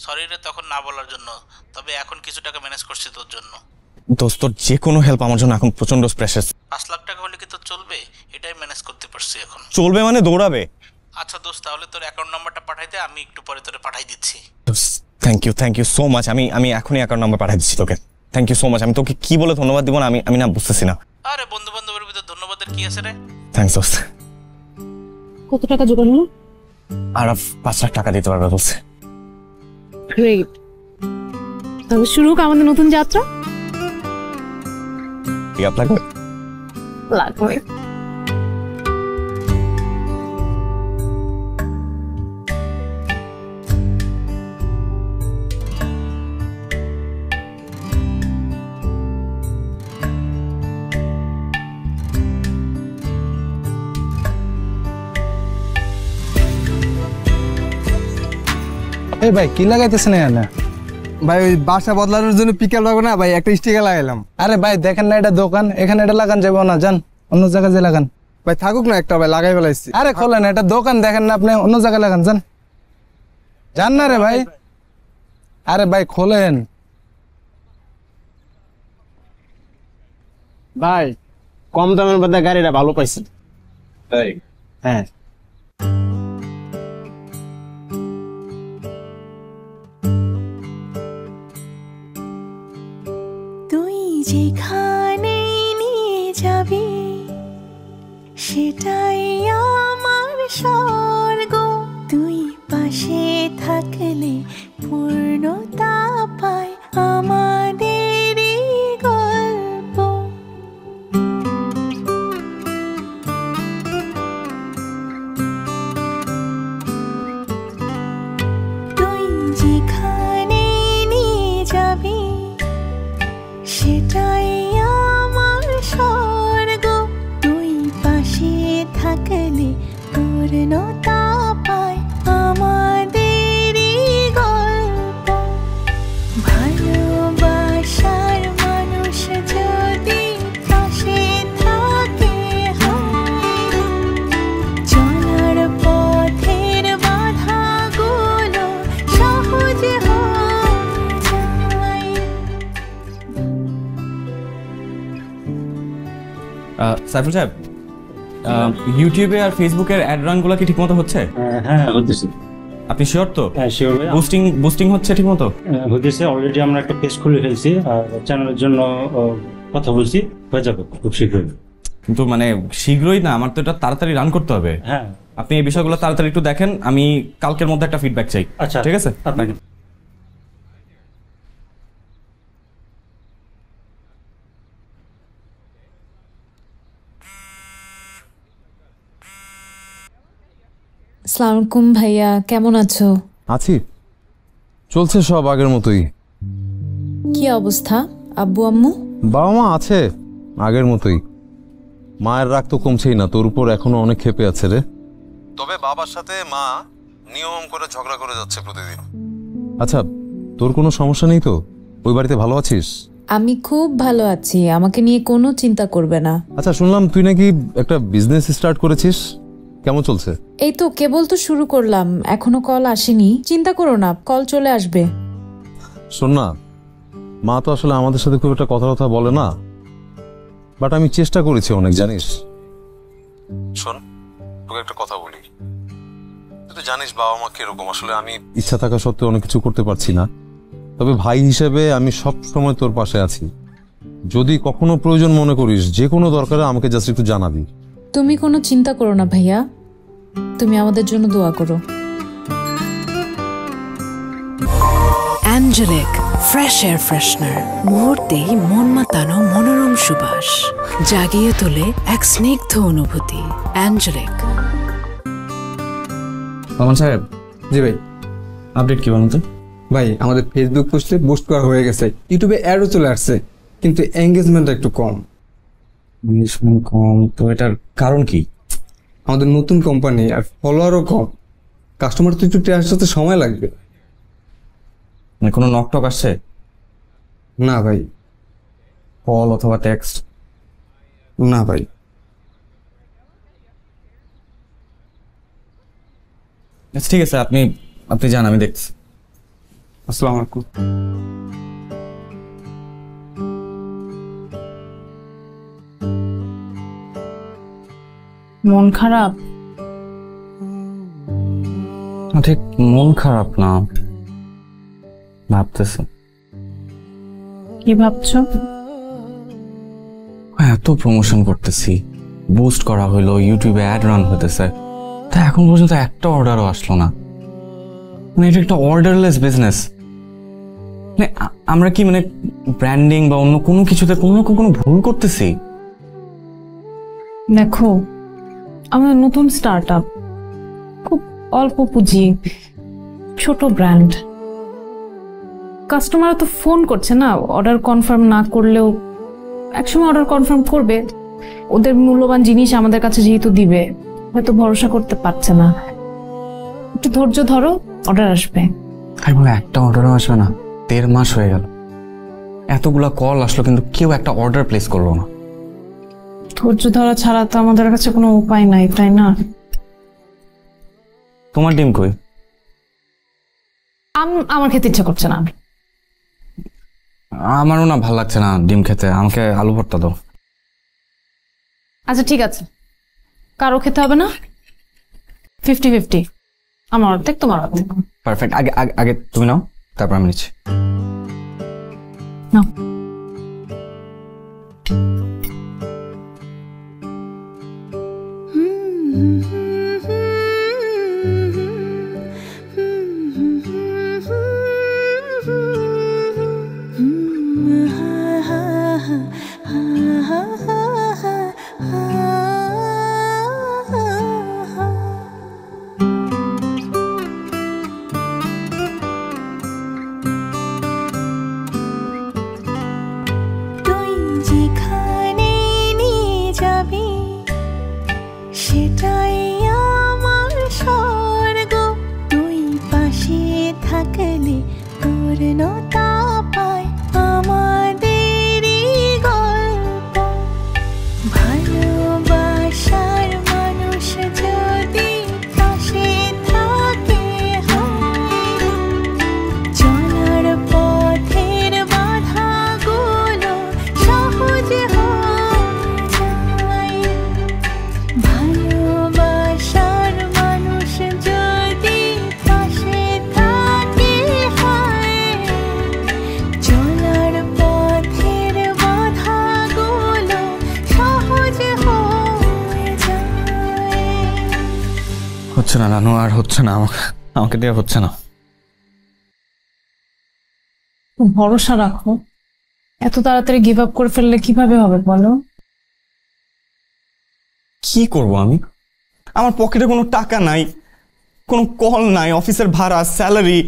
সরি রে তখন না বলার জন্য, তবে এখন কিছু টাকা ম্যানেজ করছি তোর জন্য। দোস্ত তোর যে কোনো হেল্প আমার জন্য এখন প্রচন্ড প্রেশার। 5 লাখ টাকা হলে কি তোর চলবে? এটাই ম্যানেজ করতে পারছি এখন। চলবে মানে দৌড়াবে। আচ্ছা দোস্ত তাহলে তোর অ্যাকাউন্ট নাম্বারটা পাঠাই দে, আমি একটু পরে তোরে পাঠাই দিচ্ছি। Thank you so much. আমি এখনই অ্যাকাউন্ট নাম্বার পাঠিয়ে দিচ্ছি তোকে। Thank you so much. আমি তোকে কি বলে ধন্যবাদ দিব না আমি না বুঝতেছি না। আরে বন্ধু বান্ধবের ভিতর ধন্যবাদের কি আছে রে? থ্যাংকস দোস্ত। কত টাকা জোগাড় হলো? আর 5 লাখ টাকা দিতে পারবে বলছে। গ্রেট, তাহলে শুরু হোক আমাদের নতুন যাত্রা। লাগবে লাগবে। এই ভাই কি লাগাইতেছেন এখানে? ভাই ওই বাসা বদলানোর জন্য পিকাল লাগবে না ভাই, একটা স্টিকার লাগাইলাম। আরে ভাই দেখেন না এটা দোকান, এখানে এটা লাগান যাবো না, যান অন্য জায়গায় যে লাগান। ভাই থাকুক না একটা, ভাই লাগাই ফেলাইছি। আরে খোলেন, এটা দোকান দেখেন না আপনি, অন্য জায়গায় লাগান, যান যান না রে ভাই। আরে ভাই খোলেন। ভাই কম দামের মধ্যে গাড়িটা ভালো পাইছি। তাই? হ্যাঁ। তুই যেখানে নিয়ে যাবি সেটাই আমার স্বর্গ, তুই পাশে থাকলে পূর্ণতা পায় আমাদের গল্প। তুই যেখানে নিয়ে যাবি সেটাই আমার সাইফুল সাহেব, ইউটিউবে আর ফেসবুকের অ্যাড রানগুলো কি ঠিকমতো হচ্ছে? হ্যাঁ হচ্ছে। আপনি শিওর তো? হ্যাঁ শিওর ভাই। বুস্টিং হচ্ছে ঠিকমতো? হচ্ছে, অলরেডি আমরা একটা পেজ খুলে ফেলছি আর চ্যানেলের জন্য কথা বলছি, হয়ে যাবে খুব শীঘ্রই। কিন্তু মানে শীঘ্রই না, আমার তো এটা তাড়াতাড়ি রান করতে হবে। হ্যাঁ, আপনি এই বিষয়গুলো তাড়াতাড়ি একটু দেখেন, আমি কালকের মধ্যে একটা ফিডব্যাক চাই। আচ্ছা ঠিক আছে? আপনাকে। আসসালামু আলাইকুম ভাইয়া, কেমন আছো? আছি, চলছে সব আগের মতোই। কি অবস্থা আব্বু আম্মু? বাবা মা আছে আগের মতোই। মায়ের রাগ তো কমছেই না, তোর উপর এখনো অনেক ক্ষেপে আছে রে। তবে বাবার সাথে মা নিয়ম করে ঝগড়া করে যাচ্ছে প্রতিদিন। আচ্ছা, তোর কোনো সমস্যা নেই তো? ওই বাড়িতে ভালো আছিস? আমি খুব ভালো আছি, আমাকে নিয়ে কোনো চিন্তা করবে না। আচ্ছা, শুনলাম তুই নাকি একটা বিজনেস স্টার্ট করেছিস, কেমন চলছে? এই তো কেবল তো শুরু করলাম, এখনো কল আসেনি। চিন্তা করো না, কল চলে আসবে। শোন না, মা তো আসলে আমাদের সাথে খুব একটা কথা বলে না, বাট আমি চেষ্টা করেছি অনেক, জানিস। শোন, তোকে একটা কথা বলি, তুই তো জানিস বাবা মা কিরকম। আসলে আমি ইচ্ছা থাকা সত্ত্বেও অনেক কিছু করতে পারছি না, তবে ভাই হিসেবে আমি সব সময় তোর পাশে আছি। যদি কখনো প্রয়োজন মনে করিস, যে কোনো দরকারে আমাকে জাস্ট একটু জানাবি। তুমি কোনো চিন্তা করো না ভাইয়া, তুমি আমাদের জন্য দোয়া করো। অ্যাঞ্জেলিক ফ্রেশ এয়ার ফ্রেশনার, মুহূর্তেই মন মাতানো মনোরম সুবাস, জাগিয়ে তোলে এক স্নিগ্ধ অনুভূতি। অ্যাঞ্জেলিক। মামুন সাহেব। জি ভাই। আপডেট কি বলুন তো? ভাই, আমাদের ফেসবুক পোস্টে বুস্ট করা হয়ে গেছে, ইউটিউবে অ্যাডও চলে আসছে, কিন্তু এঙ্গেজমেন্ট একটু কম। কম তো এটার কারণ কি? আমাদের নতুন কোম্পানি আর ফলোয়ারও কম, কাস্টমার তো একটু আসতে সময় লাগবে। মানে কোনো নকটক আসছে? না ভাই। কল অথবা টেক্সট? না ভাই। ঠিক আছে, আপনি যান, আমি দেখছি। আসসালামু আলাইকুম। মন খারাপ? ঠিক মন খারাপ না, ভাবতেছি। কি ভাবছো? এত প্রমোশন করতেছি, বুস্ট করা হইলো, ইউটিউবে অ্যাড রান হইতেছে, তা এখন পর্যন্ত একটা অর্ডারও আসলো না। মানে এটা একটা অর্ডারলেস বিজনেস। মানে আমরা কি মানে ব্র্যান্ডিং বা অন্য কোনো কিছুতে কোনো ভুল করতেছি? দেখো, আমাদের নতুন স্টার্ট আপ, খুব অল্প পুঁজি, ছোট ব্র্যান্ড। কাস্টমার তো ফোন করছে না, অর্ডার কনফার্ম না করলেও একসময় অর্ডার কনফার্ম করবে। ওদের মূল্যবান জিনিস আমাদের কাছে যেহেতু দিবে, হয়তো ভরসা করতে পারছে না। একটু ধৈর্য ধরো, অর্ডার আসবে। একটা অর্ডারও আসবে না? 1.5 মাস হয়ে গেল, এতগুলা কল আসলো, কিন্তু কেউ একটা অর্ডার প্লেস করলো না। ধৈর্য ধরা ছাড়া তো আমাদের কাছে কোনো উপায় নাই, তাই না? তোমার ডিম কই? আমার খেতে ইচ্ছা করছে না। আমারও না, ভালো লাগছে না ডিম খেতে, আমাকে আলু ভর্তা দাও। আচ্ছা ঠিক আছে, কারো খেতে হবে না, 50-50, আমার অর্ধেক তোমার অর্ধেক। পারফেক্ট। আগে তুমি নাও, তারপর আমি নিচ্ছি। নাও। সেটাই আমার স্বর্গ, তুই পাশে থাকলে পূর্ণতা পায় আমাদের গল্প। ভালোবাসার মানুষ যদি পাশে থাকে, চলার পথের বাধাগুলো সহজ হয়ে যায়। হচ্ছে না নানু, আর হচ্ছে না, আমাকে দিয়ে হচ্ছে না। ভরসা রাখো, এত তাড়াতাড়ি গিভ আপ করে ফেললে কিভাবে হবে বলো? কি করব আমি? আমার পকেটে কোনো টাকা নাই, কোনো কল নাই, অফিসের ভাড়া, স্যালারি,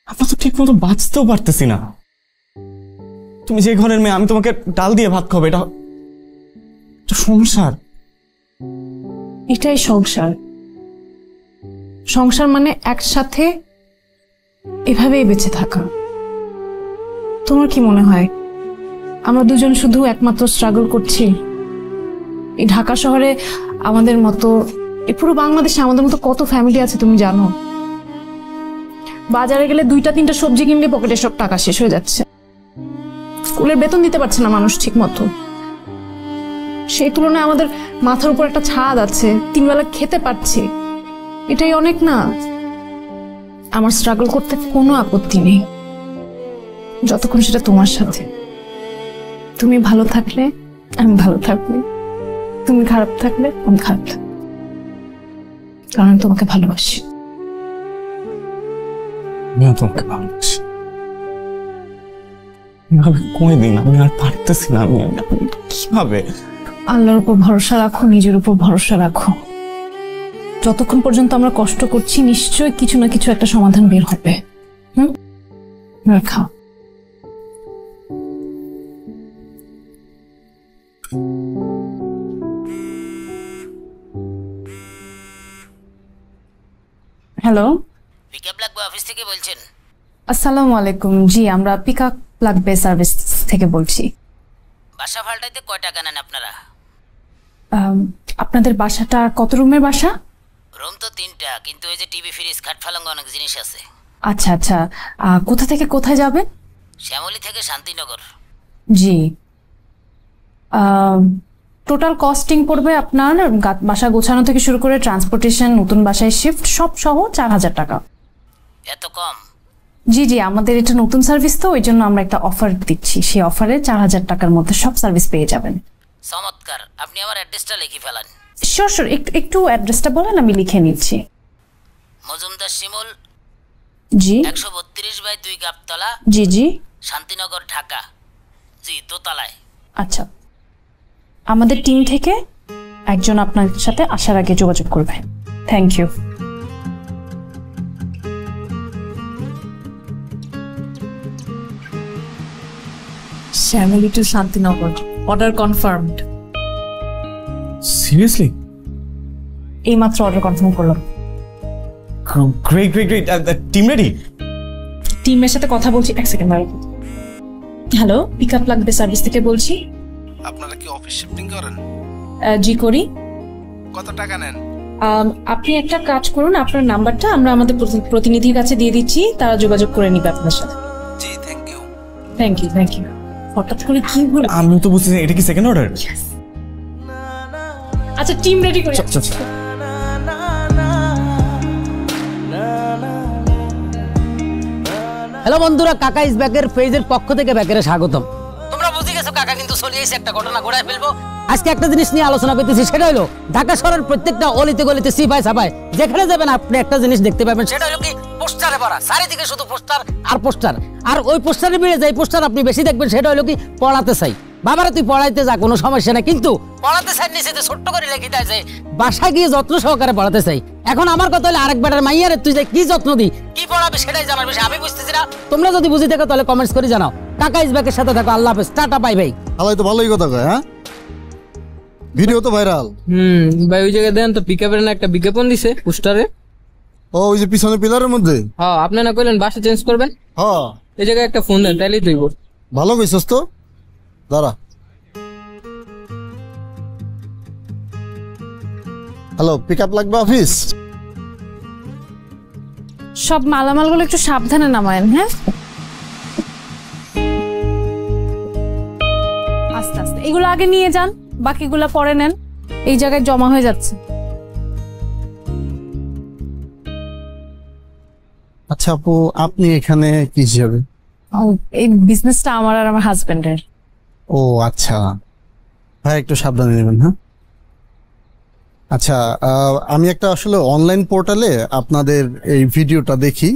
আমরা তো ঠিক মতো বাঁচতেও পারতেছি না। তুমি যে ঘরের মেয়ে, আমি তোমাকে ডাল দিয়ে ভাত খাবো, এটা সংসার। এটাই সংসার। সংসার মানে একসাথে এভাবেই বেঁচে থাকা। তোমার কি মনে হয় আমরা দুজন শুধু একমাত্র স্ট্রাগল করছি? এই ঢাকা শহরে আমাদের মতো, এই পুরো বাংলাদেশে আমাদের মতো কত ফ্যামিলি আছে তুমি জানো? বাজারে গেলে 2-3টা সবজি কিনলে পকেটে সব টাকা শেষ হয়ে যাচ্ছে। স্কুলের বেতন দিতে পারছে না মানুষ ঠিক মতো। সেই তুলনায় আমাদের মাথার উপর একটা ছাদ আছে, 3 বেলা খেতে পারছি, এটাই অনেক না? আমার স্ট্রাগল করতে কোনো আপত্তি নেই, যতক্ষণ সেটা তোমার সাথে। তুমি ভালো থাকলে আমি ভালো থাকবো, তুমি খারাপ থাকলে আমি খারাপ থাকবো, কারণ তোমাকে ভালোবাসি। আমিও তোমাকে ভালোবাসি। কয়দিন আমি আর পারতেছি না, আমি কিভাবে? আল্লাহর উপর ভরসা রাখো, নিজের উপর ভরসা রাখো। যতক্ষণ পর্যন্ত আমরা কষ্ট করছি নিশ্চয়ই কিছু না কিছু একটা সমাধান বের হবে। খাও। হ্যালো, পিকআপ লাগবে অফিস থেকে বলছেন? আসসালামু আলাইকুম। জি, আমরা পিকআপ লাগবে সার্ভিস থেকে বলছি। বাসা ভাড়াটাতে কয় টাকা নেন আপনারা? আপনাদের বাসাটা কত রুমের বাসা? রুম তো 3টা, কিন্তু এই যে টিভি, ফ্রিজ, খাট, পালঙ্গ অনেক জিনিস আছে। আচ্ছা আচ্ছা, কোথা থেকে কোথায় যাবেন? শ্যামলী থেকে শান্তিনগর। জি, টোটাল কস্টিং পড়বে আপনার বাসা গোছানো থেকে শুরু করে ট্রান্সপোর্টেশন, নতুন বাসায় শিফট সব সহ 4000 টাকা। এত কম? জি জি, আমাদের এটা নতুন সার্ভিস তো, ওই জন্য আমরা একটা অফার দিচ্ছি। সেই অফারে 4000 টাকার মধ্যে সব সার্ভিস পেয়ে যাবেন। চমৎকার, আপনি আমার অ্যাড্রেসটা লিখে ফেলান। শিওর শিওর, একটু অ্যাড্রেসটা বলেন, আমি লিখে নিচ্ছি। মজুমদার শিমুল, জি, 132/2 গাবতলা। জি জি, শান্তিনগর, ঢাকা। জি, দোতলায়। আচ্ছা, আমাদের টিম থেকে একজন আপনার সাথে আসার আগে যোগাযোগ করবে। Thank you. Shyamoli to Shantinagar, order confirmed. Seriously? এইমাত্র অর্ডার কনফার্ম করলাম। Great great great, team ready? টিমের সাথে কথা বলছি, এক সেকেন্ড দাঁড়াও। হ্যালো, পিকআপ লাগবে সার্ভিস থেকে বলছি। আপনারা কি অফিস শিফটিং করেন? জি করি। কত টাকা নেন? আপনি একটা কাজ করুন, আপনার নাম্বারটা আমরা আমাদের প্রতিনিধির কাছে দিয়ে দিচ্ছি, তারা যোগাযোগ করে নিবে আপনার সাথে। জি, thank you. Thank you thank you. হঠাৎ করে কি হলো? আমি তো বুঝছি, এটা কি সেকেন্ড অর্ডার? আচ্ছা, টিম রেডি করে। হ্যালো বন্ধুরা, কাকা ইজ ব্যাকের পেজের পক্ষ থেকে ব্যাকেরে স্বাগতম। তোমরা বুঝে গেছো কাকা কিন্তু চলে এসে একটা ঘটনা ঘটায় ফেলবো। আজকে একটা জিনিস নিয়ে আলোচনা করতেছি, সেটা হলো ঢাকা শহরের প্রত্যেকটা অলিতে গলিতে সিপাই সাপাই যেখানে যাবেন আপনি একটা জিনিস দেখতে পাবেন, সেটা হলো কি পোস্টারে ভরা, চারিদিকে শুধু পোস্টার আর পোস্টার। আর ওই পোস্টারে মিলে যাই পোস্টার আপনি বেশি দেখবেন, সেটা হলো কি পড়াতে চাই। বাবারা তুই পড়াইতে যা, কোনো সমস্যা না, কিন্তু পড়াতে চাই নিচে ছোট্ট করে লিখে দেয় যে বাসায় গিয়ে যত্ন সহকারে পড়াতে চাই। এখন আমার কথা হলো আরেক বেটার মাইয়ারে তুই যে কি যত্ন দি, কি পড়াবে সেটাই জানার বিষয়, আমি বুঝতেছি না। তোমরা যদি বুঝে থাকো তাহলে কমেন্টস করে জানাও। কাকা ইজ ব্যাকের সাথে থাকো। আল্লাহ হাফেজ, টাটা, বাই বাই। আলাই তো ভালোই কথা কয়। হ্যাঁ, ভিডিও তো ভাইরাল। ভাই ওই জায়গায় দেন তো পিকআপের না একটা বিজ্ঞাপন দিছে পোস্টারে। ও, ওই যে পিছনে পিলারের মধ্যে। হ্যাঁ, আপনি না কইলেন বাসা চেঞ্জ করবেন? হ্যাঁ, এই জায়গায় একটা ফোন দেন, তাইলেই তুইব। ভালো কইছস তো, দাঁড়া। হ্যালো, পিকআপ লাগবে অফিস? সব মালামালগুলো একটু সাবধানে নামায়েন। হ্যাঁ, আস্তে আস্তে এগুলো আগে নিয়ে যান, বাকিগুলো পরে নেন, এই জায়গায় জমা হয়ে যাচ্ছে। আচ্ছা আপু, আপনি এখানে কি হিসাবে? এই বিজনেসটা আমার আর আমার হাজবেন্ডের। ও আচ্ছা, ভাই একটু সাবধানে নেবেন। হ্যাঁ, আচ্ছা, আমি একটা আসলে অনলাইন পোর্টালে আপনাদের এই ভিডিওটা দেখি,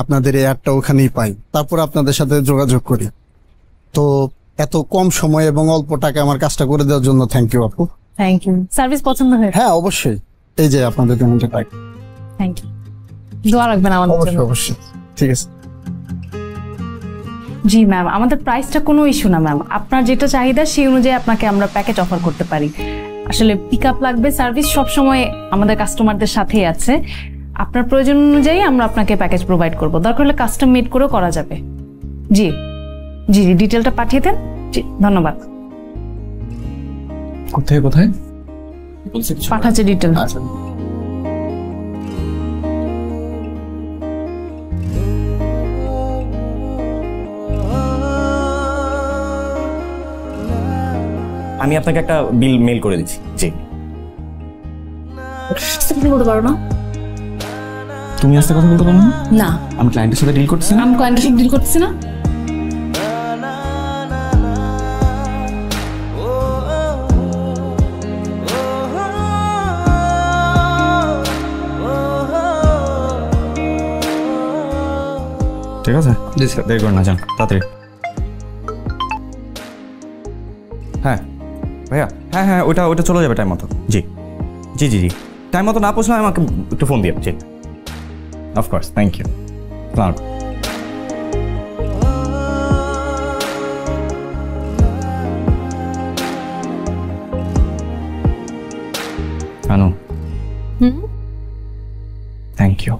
আপনাদের এই অ্যাডটা ওখানেই পাই, তারপর আপনাদের সাথে যোগাযোগ করি। তো এত কম সময় এবং অল্প টাকা আমার কাজটা করে দেওয়ার জন্য থ্যাংক ইউ আপু। Thank you. সার্ভিস পছন্দ হয়েছে? হ্যাঁ অবশ্যই, এই যে আপনাদের পেমেন্টটা পাই। Thank you. দোয়া রাখবেন আমাদের জন্য। অবশ্যই অবশ্যই, ঠিক আছে। জি ম্যাম, আমাদের প্রাইসটা কোনো ইস্যু না ম্যাম। আপনার যেটা চাহিদা সেই অনুযায়ী আপনাকে আমরা প্যাকেজ অফার করতে পারি। আসলে পিক আপ লাগবে, সার্ভিস সবসময় আমাদের কাস্টমারদের সাথেই আছে। আপনার প্রয়োজন অনুযায়ী আমরা আপনাকে প্যাকেজ প্রোভাইড করব, দরকার হলে কাস্টম মেড করেও করা যাবে। জি জি জি, ডিটেলটা পাঠিয়ে দেন। জি ধন্যবাদ। কোথায় কোথায় পাঠাচ্ছে ডিটেল। আমি আপনাকে একটা বিল মেল করে দিচ্ছি। জি। বলতে পারো না? তুমি আস্তে কথা বলতে পারো না? না, আমি ক্লায়েন্টের সাথে ডিল করতেছি না। আমি ক্লায়েন্টের সাথে ডিল করতেছি না। ঠিক আছে, দেরি কর না, যান তাড়াতাড়ি। হ্যাঁ ভাইয়া, হ্যাঁ হ্যাঁ, ওটা চলে যাবে টাইম মতো। জি জি জি জি, টাইম মতো না পৌঁছলে আমাকে একটু ফোন দিয়ে। জি of course, thank you. Anu, thank you.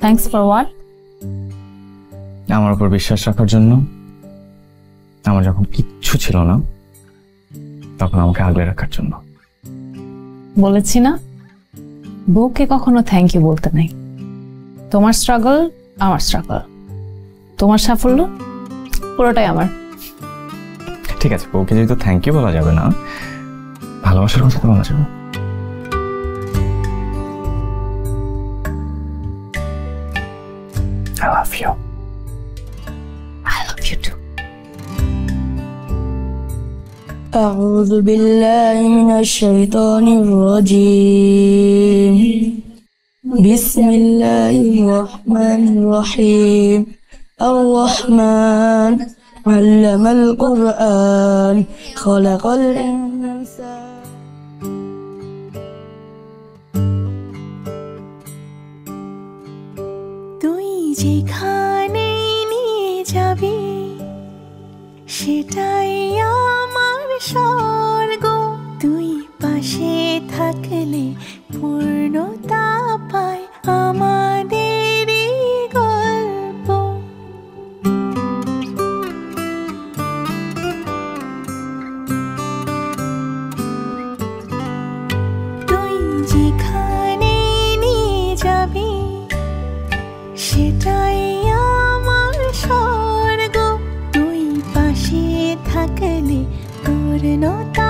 Thanks for what? আমার উপর বিশ্বাস রাখার জন্য। আমার যখন কিচ্ছু ছিল না তখন আমাকে আগলে রাখার জন্য। বলেছি না, বউকে কখনো থ্যাংক ইউ বলতে নাই। তোমার স্ট্রাগল আমার স্ট্রাগল, তোমার সাফল্য পুরোটাই আমার। ঠিক আছে, বউকে যেহেতু থ্যাংক ইউ বলা যাবে না, ভালোবাসার কথা তো বলা যাবে। I love you. I love you too. أعوذ بالله من الشيطان الرجيم. بسم الله الرحمن الرحيم. الرحمن علم القرآن خلق الإنسان. যেখানে নিয়ে যাবি সেটাই আমার স্বর্গ। তুই পাশে থাকলে পূর্ণতা পায় আমাদের গল্প। তুই যেখানে নিয়ে যাবি সেটাই আমার স্বর্গ। তুই পাশে থাকলে পূর্ণতা